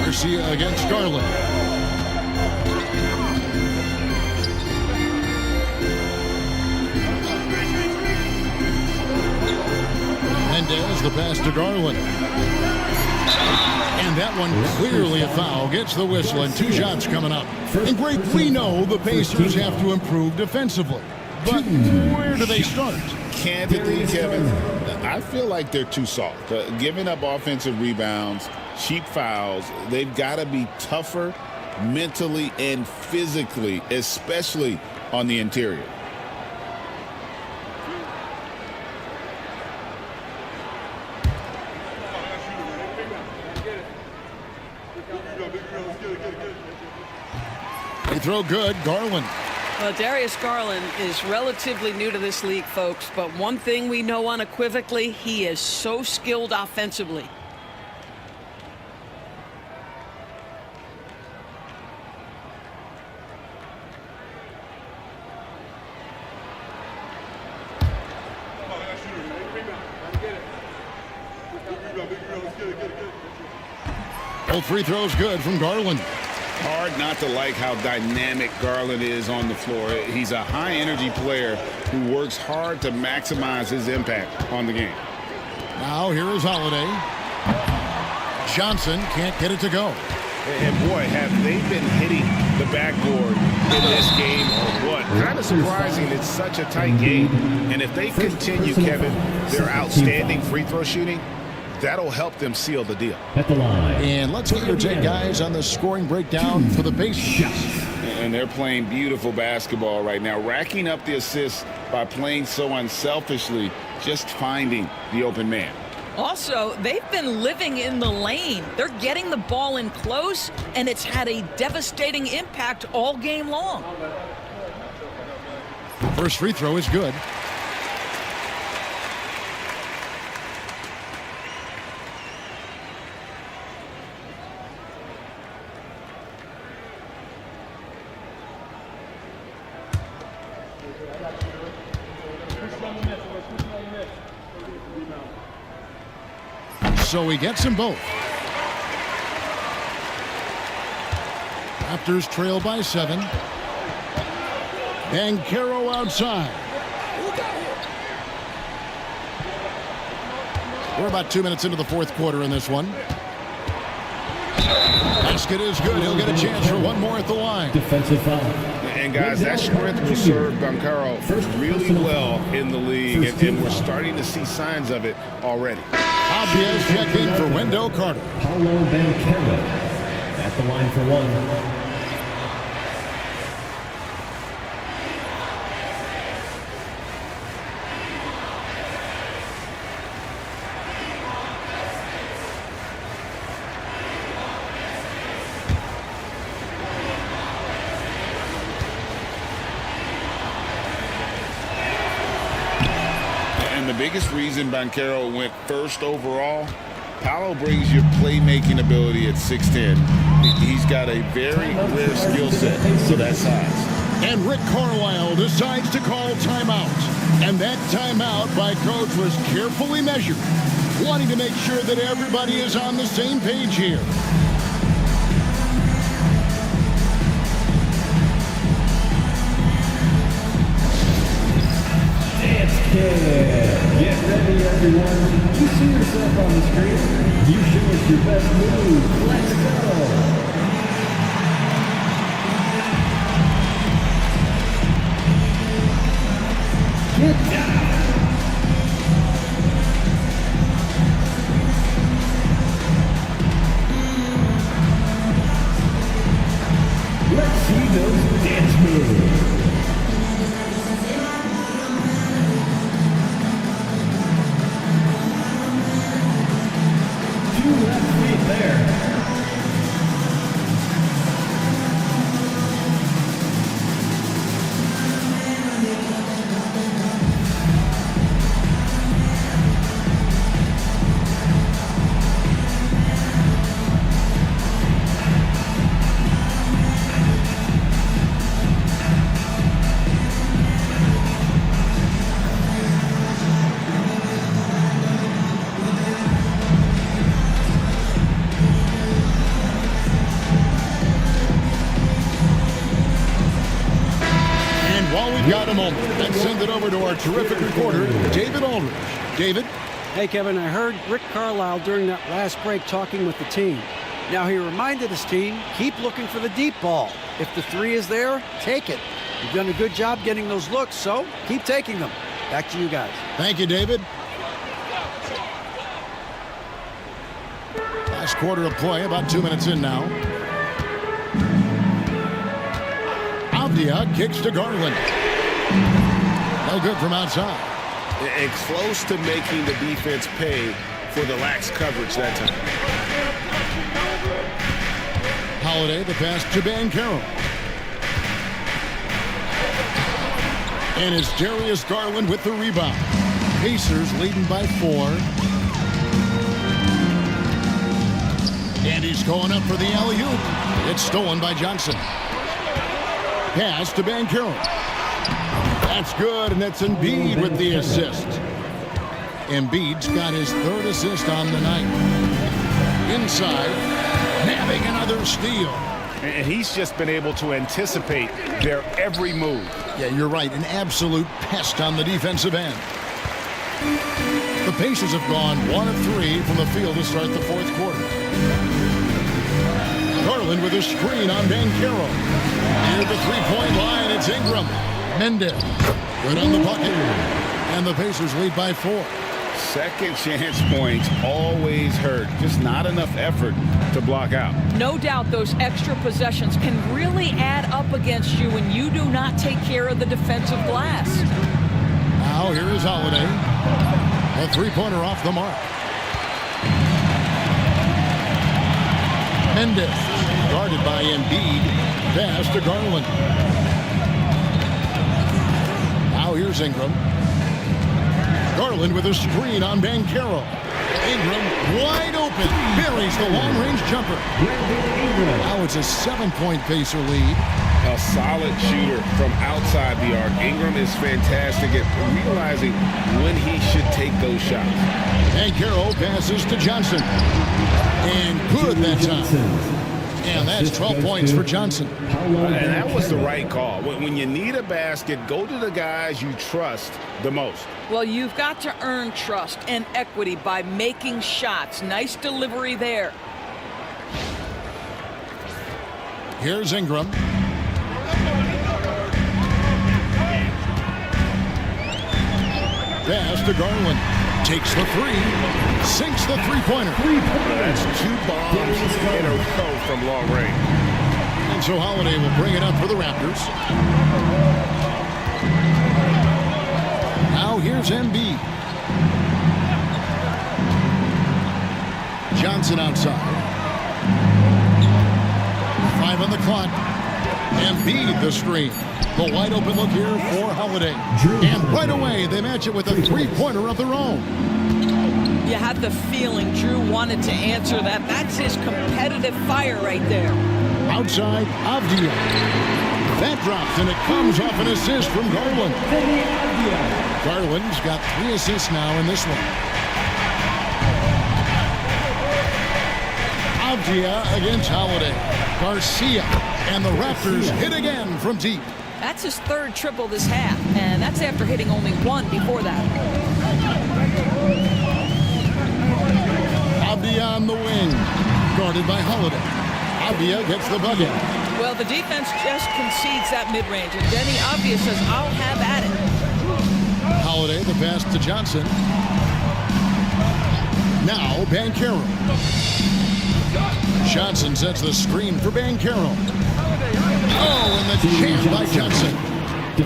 Garcia against Garland. Mendez, the pass to Garland. And that one clearly a foul. Gets the whistle, and 2 shots coming up. And Greg, we know the Pacers have to improve defensively. But where do they start? Candidly, Kevin, I feel like they're too soft. Giving up offensive rebounds, cheap fouls, they've got to be tougher mentally and physically, especially on the interior. They throw good. Garland. Well, Darius Garland is relatively new to this league, folks, but one thing we know unequivocally, he is so skilled offensively. Both free throws good from Garland. Hard not to like how dynamic Garland is on the floor. He's a high-energy player who works hard to maximize his impact on the game. Now here is Holiday. Johnson can't get it to go. And boy, have they been hitting the backboard in this game or what? Kind of surprising. It's such a tight game. And if they continue, Kevin, their outstanding free throw shooting, that'll help them seal the deal. At the line. And let's get your take, guys, on the scoring breakdown for the Pacers. And they're playing beautiful basketball right now, racking up the assists by playing so unselfishly, just finding the open man. Also, they've been living in the lane. They're getting the ball in close, and it's had a devastating impact all game long. First free throw is good. So he gets them both. Raptors trail by 7. Banchero outside. We're about 2 minutes into the fourth quarter in this one. Basket is good. He'll get a chance for one more at the line. Defensive foul. And guys, that strength will serve Banchero really well in the league, and we're starting to see signs of it already. Obvious check in for Wendell Carter. Paulo Banchero at the line for 1. The biggest reason Banchero went first overall, Paulo brings you playmaking ability at 6'10". He's got a very rare skill set for that size. And Rick Carlisle decides to call timeout. And that timeout by coach was carefully measured, wanting to make sure that everybody is on the same page here. Dance And get ready, everyone. You see yourself on the screen. You show us your best move. Let's go. Get down. Let's see those dance moves. Two left feet there. Got a moment. Let's send it over to our terrific reporter, David Aldridge. David? Hey, Kevin, I heard Rick Carlisle during that last break talking with the team. Now, he reminded his team, keep looking for the deep ball. If the three is there, take it. You've done a good job getting those looks, so keep taking them. Back to you guys. Thank you, David. Last quarter of play, about 2 minutes in now. Avdia kicks to Garland. No good from outside. It's close to making the defense pay for the lax coverage that time. Holiday, the pass to Banchero. And it's Darius Garland with the rebound. Pacers leading by 4. And he's going up for the alley-oop. It's stolen by Johnson. Pass to Banchero. That's good, and that's Embiid with the assist. Embiid's got his 3rd assist on the night. Inside, nabbing another steal. And he's just been able to anticipate their every move. Yeah, you're right. An absolute pest on the defensive end. The Pacers have gone 1 of 3 from the field to start the 4th quarter. Garland with a screen on Banchero. Near the three-point line, it's Ingram. Mendez. Good on the bucket. And the Pacers lead by 4. Second chance points always hurt. Just not enough effort to block out. No doubt those extra possessions can really add up against you when you do not take care of the defensive glass. Now here is Holiday. A three-pointer off the mark. Mendez guarded by Embiid. Pass to Garland. Now here's Ingram. Garland with a screen on Banchero. Ingram wide open. Buries the long-range jumper. Now it's a 7-point Pacer lead. A solid shooter from outside the arc. Ingram is fantastic at realizing when he should take those shots. Banchero passes to Johnson. And good that time. And that's 12 points for Johnson. And that was the right call. When you need a basket, go to the guys you trust the most. Well, you've got to earn trust and equity by making shots. Nice delivery there. Here's Ingram. Pass to Garland. Takes the 3. Sinks the three-pointer. That's 2 bombs in a row from long range. And so Holiday will bring it up for the Raptors. Now here's Embiid. Johnson outside. 5 on the clock. Embiid the screen. The wide open look here for Holiday. And right away, they match it with a three-pointer of their own. You had the feeling Drew wanted to answer that. That's his competitive fire right there. Outside, Avdia. That drops, and it comes off an assist from Garland. Garland's got 3 assists now in this one. Avdia against Holiday. Garcia, and the Raptors hit again from deep. That's his third triple this half, and that's after hitting only one before that. Avdia on the wing, guarded by Holiday. Avdia gets the bucket. Well, the defense just concedes that mid-range, and Denny Avdia says, I'll have at it. Holiday, the pass to Johnson. Now, Banchero. Johnson sets the screen for Banchero. Oh, and the jam by Johnson.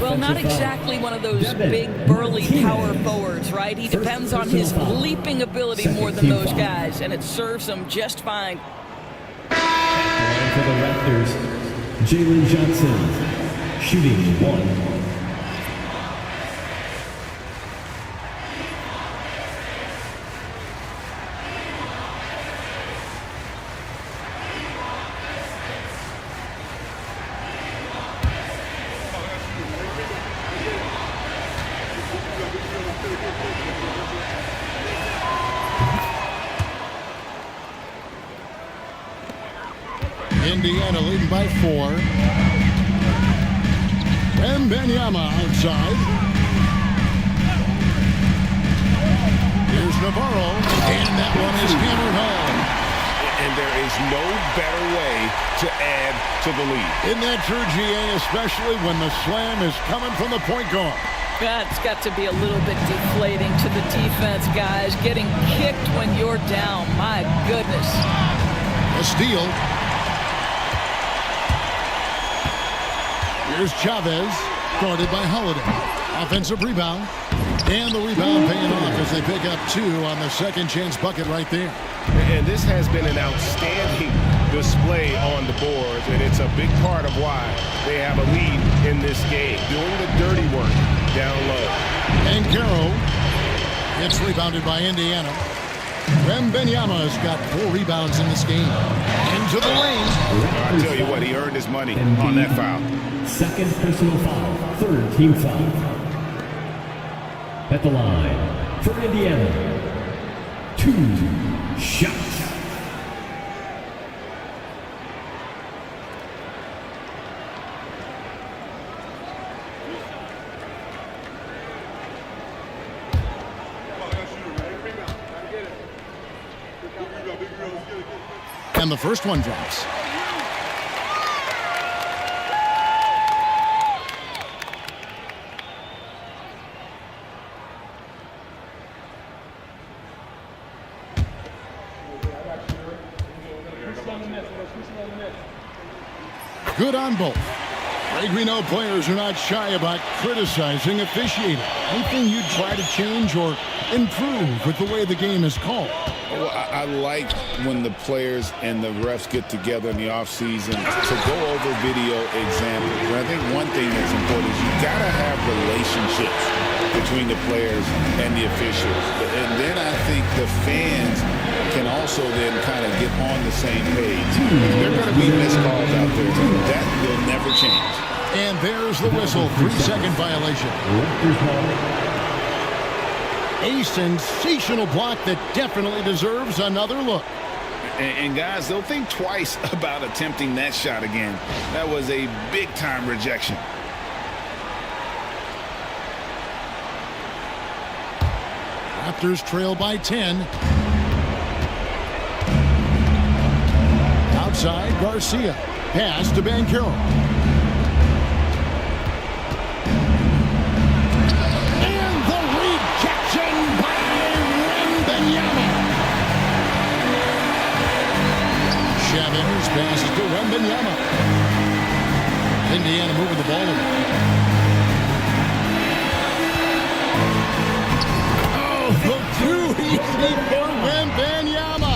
Well, not exactly one of those big, burly power forwards, right? He depends on his leaping ability more than those guys, and it serves him just fine. And for the Raptors, Jalen Johnson, shooting 1. Indiana leading by 4. Wembanyama outside. Here's Navarro, and that one is hammered home. And there is no better way to add to the lead. Isn't that true, GA, especially when the slam is coming from the point guard? That's got to be a little bit deflating to the defense, guys. Getting kicked when you're down. My goodness. A steal. Here's Chavez, guarded by Holiday. Offensive rebound. And the rebound paying off as they pick up 2 on the second chance bucket right there. And this has been an outstanding display on the boards, and it's a big part of why they have a lead in this game. Doing the dirty work down low. Banchero gets rebounded by Indiana. Wembanyama's got 4 rebounds in this game. Into the lane. I tell you what, he earned his money on that foul. Second personal foul, third team foul. At the line for Indiana, 2 shots. And the first one drops. Good on both. Greg, we know players are not shy about criticizing officiating. Anything you'd try to change or improve with the way the game is called? Well, I like when the players and the refs get together in the offseason to go over video examples. And I think one thing that's important is you got to have relationships between the players and the officials. And then I think the fans can also then kind of get on the same page. There are going to be missed calls out there. That will never change. And there's the whistle. 3-second violation. A sensational block that definitely deserves another look. And guys, they'll think twice about attempting that shot again. That was a big-time rejection. Raptors trail by 10. Outside, Garcia. Pass to Banchero. And the rejection by Wembanyama. Chavez passes to Wembanyama. Indiana moving the ball in. Oh, too easy for Wembanyama.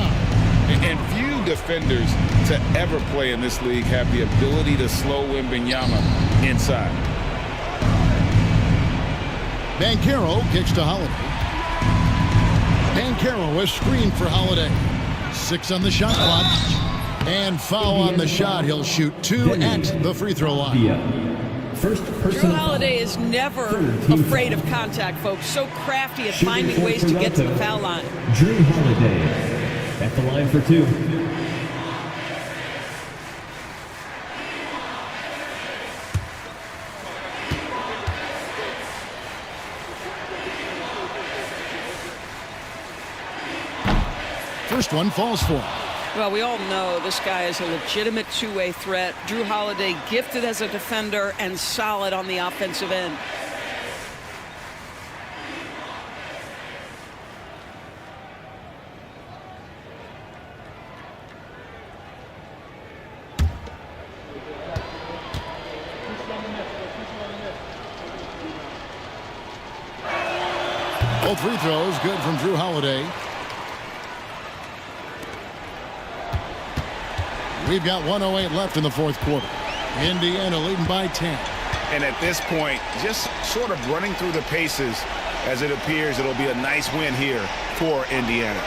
And few defenders to ever play in this league have the ability to slow Wembanyama inside. Banchero kicks to Holiday. Banchero, a screen for Holiday. 6 on the shot clock. And foul on the shot. He'll shoot 2 at the free throw line. First Drew Holiday is never afraid of contact, folks. So crafty at finding ways to get to the foul line. Drew Holiday at the line for 2. first one falls for him. Well, we all know this guy is a legitimate two-way threat. Drew Holiday gifted as a defender and solid on the offensive end. Both free throws good from Drew Holiday. We've got 1:08 left in the fourth quarter. Indiana leading by 10. And at this point, just sort of running through the paces as it appears it'll be a nice win here for Indiana.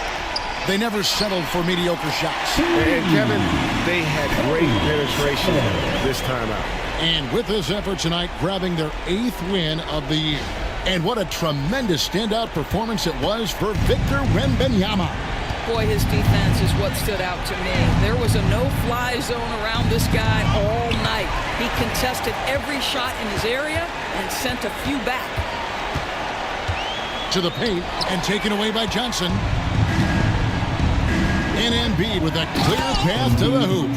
They never settled for mediocre shots. And Kevin, they had great penetration this time out. And with this effort tonight, grabbing their 8th win of the year. And what a tremendous standout performance it was for Victor Wembanyama. Boy, his defense is what stood out to me. There was a no-fly zone around this guy all night. He contested every shot in his area and sent a few back. To the paint and taken away by Johnson. And Embiid with a clear path to the hoop.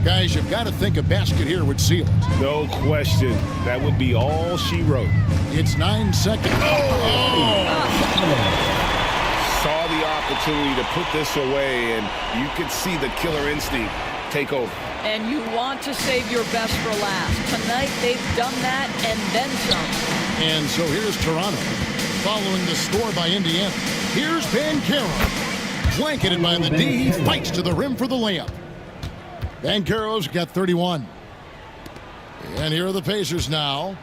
Guys, you've got to think a basket here would seal it. No question. That would be all she wrote. It's 9 seconds. Saw the opportunity to put this away, and you could see the killer instinct take over. And you want to save your best for last. Tonight, they've done that and then some. And so here's Toronto following the score by Indiana. Here's Banchero. Blanketed by the D. He fights to the rim for the layup. Banchero's got 31. And here are the Pacers now.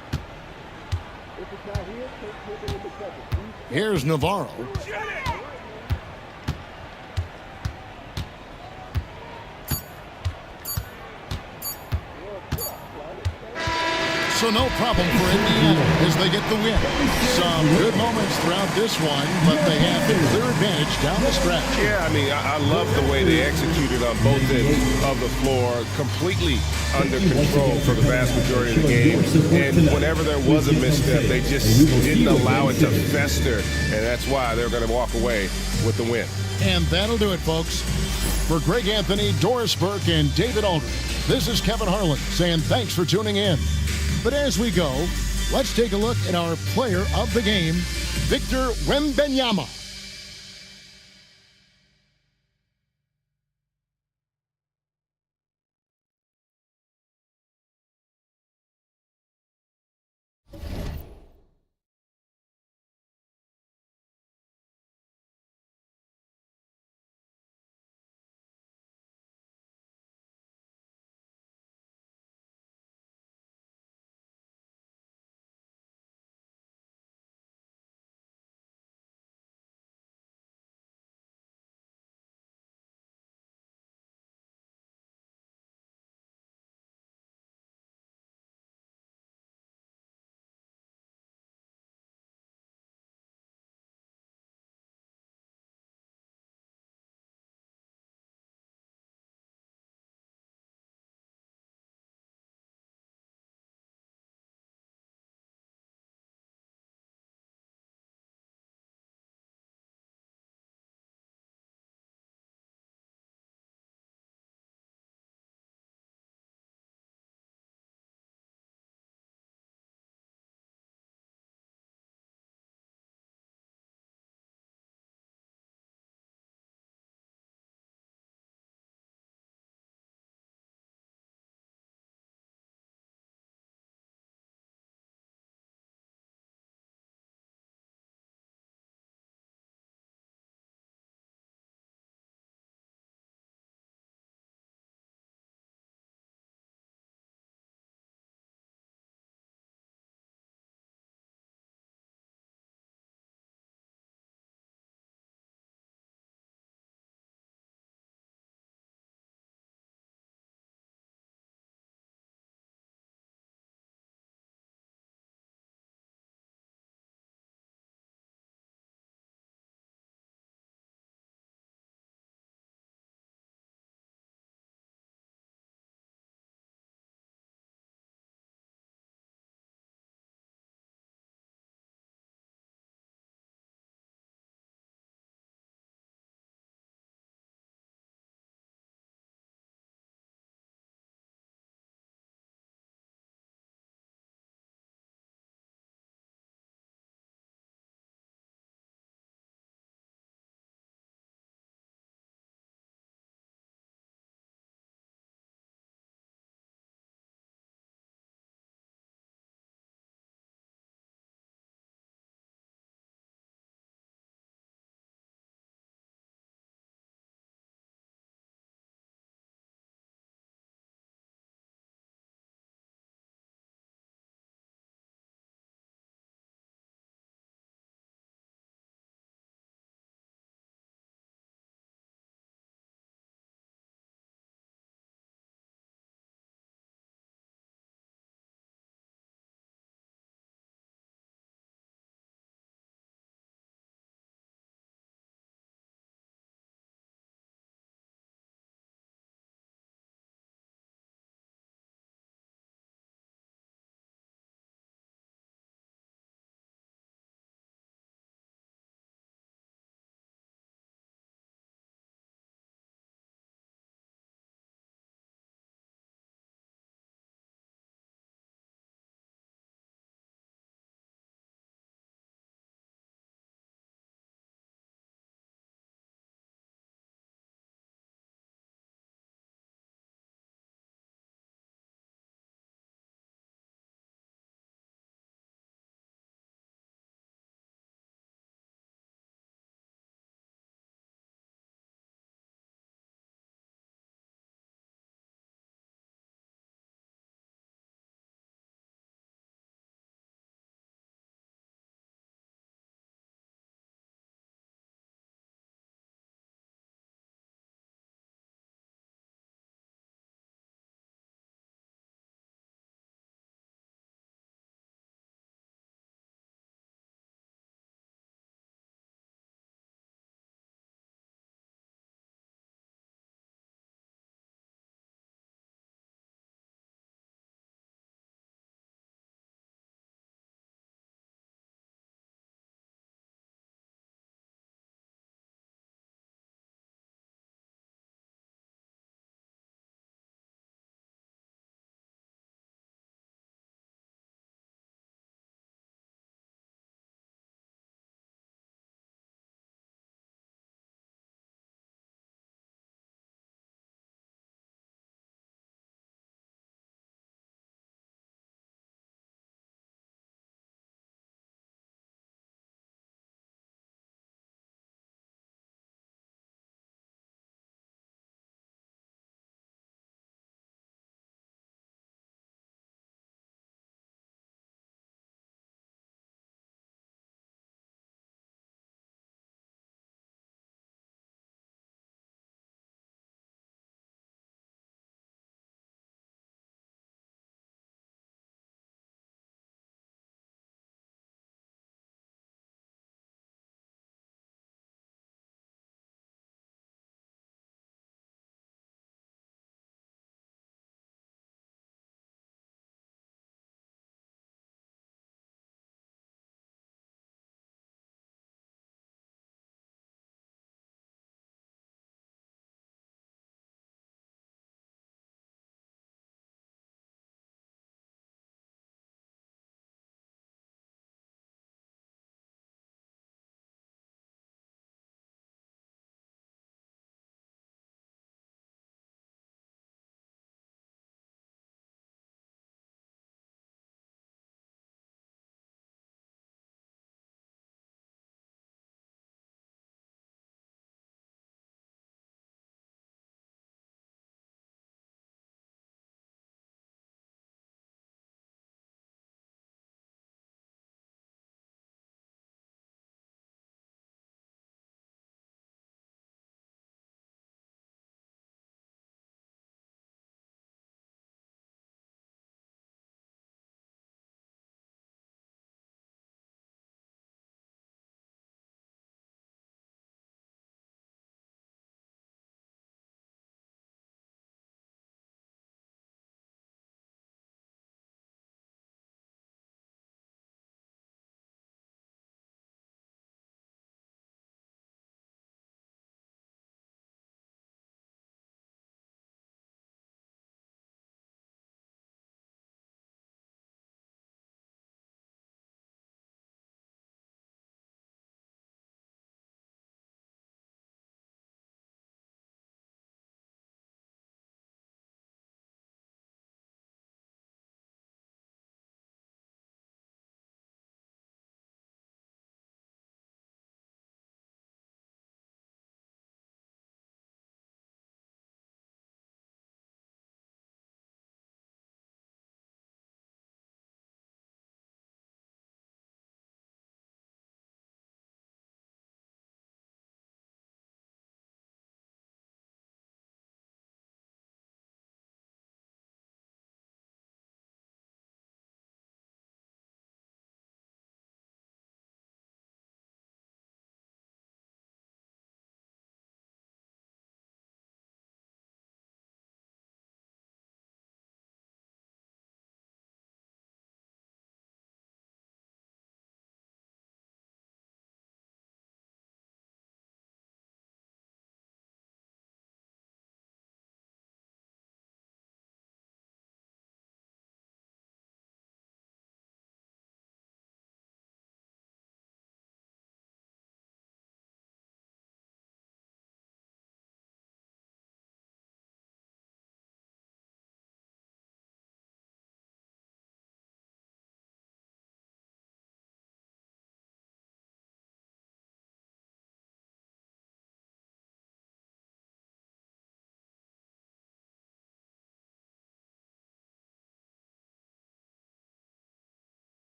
Here's Navarro. So no problem for Indiana as they get the win. Some good moments throughout this one, but they have the clear advantage down the stretch. Yeah, I mean, I love the way they executed on both ends of the floor, completely under control for the vast majority of the game. And whenever there was a misstep, they just didn't allow it to fester, and that's why they're going to walk away with the win. And that'll do it, folks. For Greg Anthony, Doris Burke, and David Aldridge, this is Kevin Harlan saying thanks for tuning in. But as we go, let's take a look at our player of the game, Victor Wembanyama.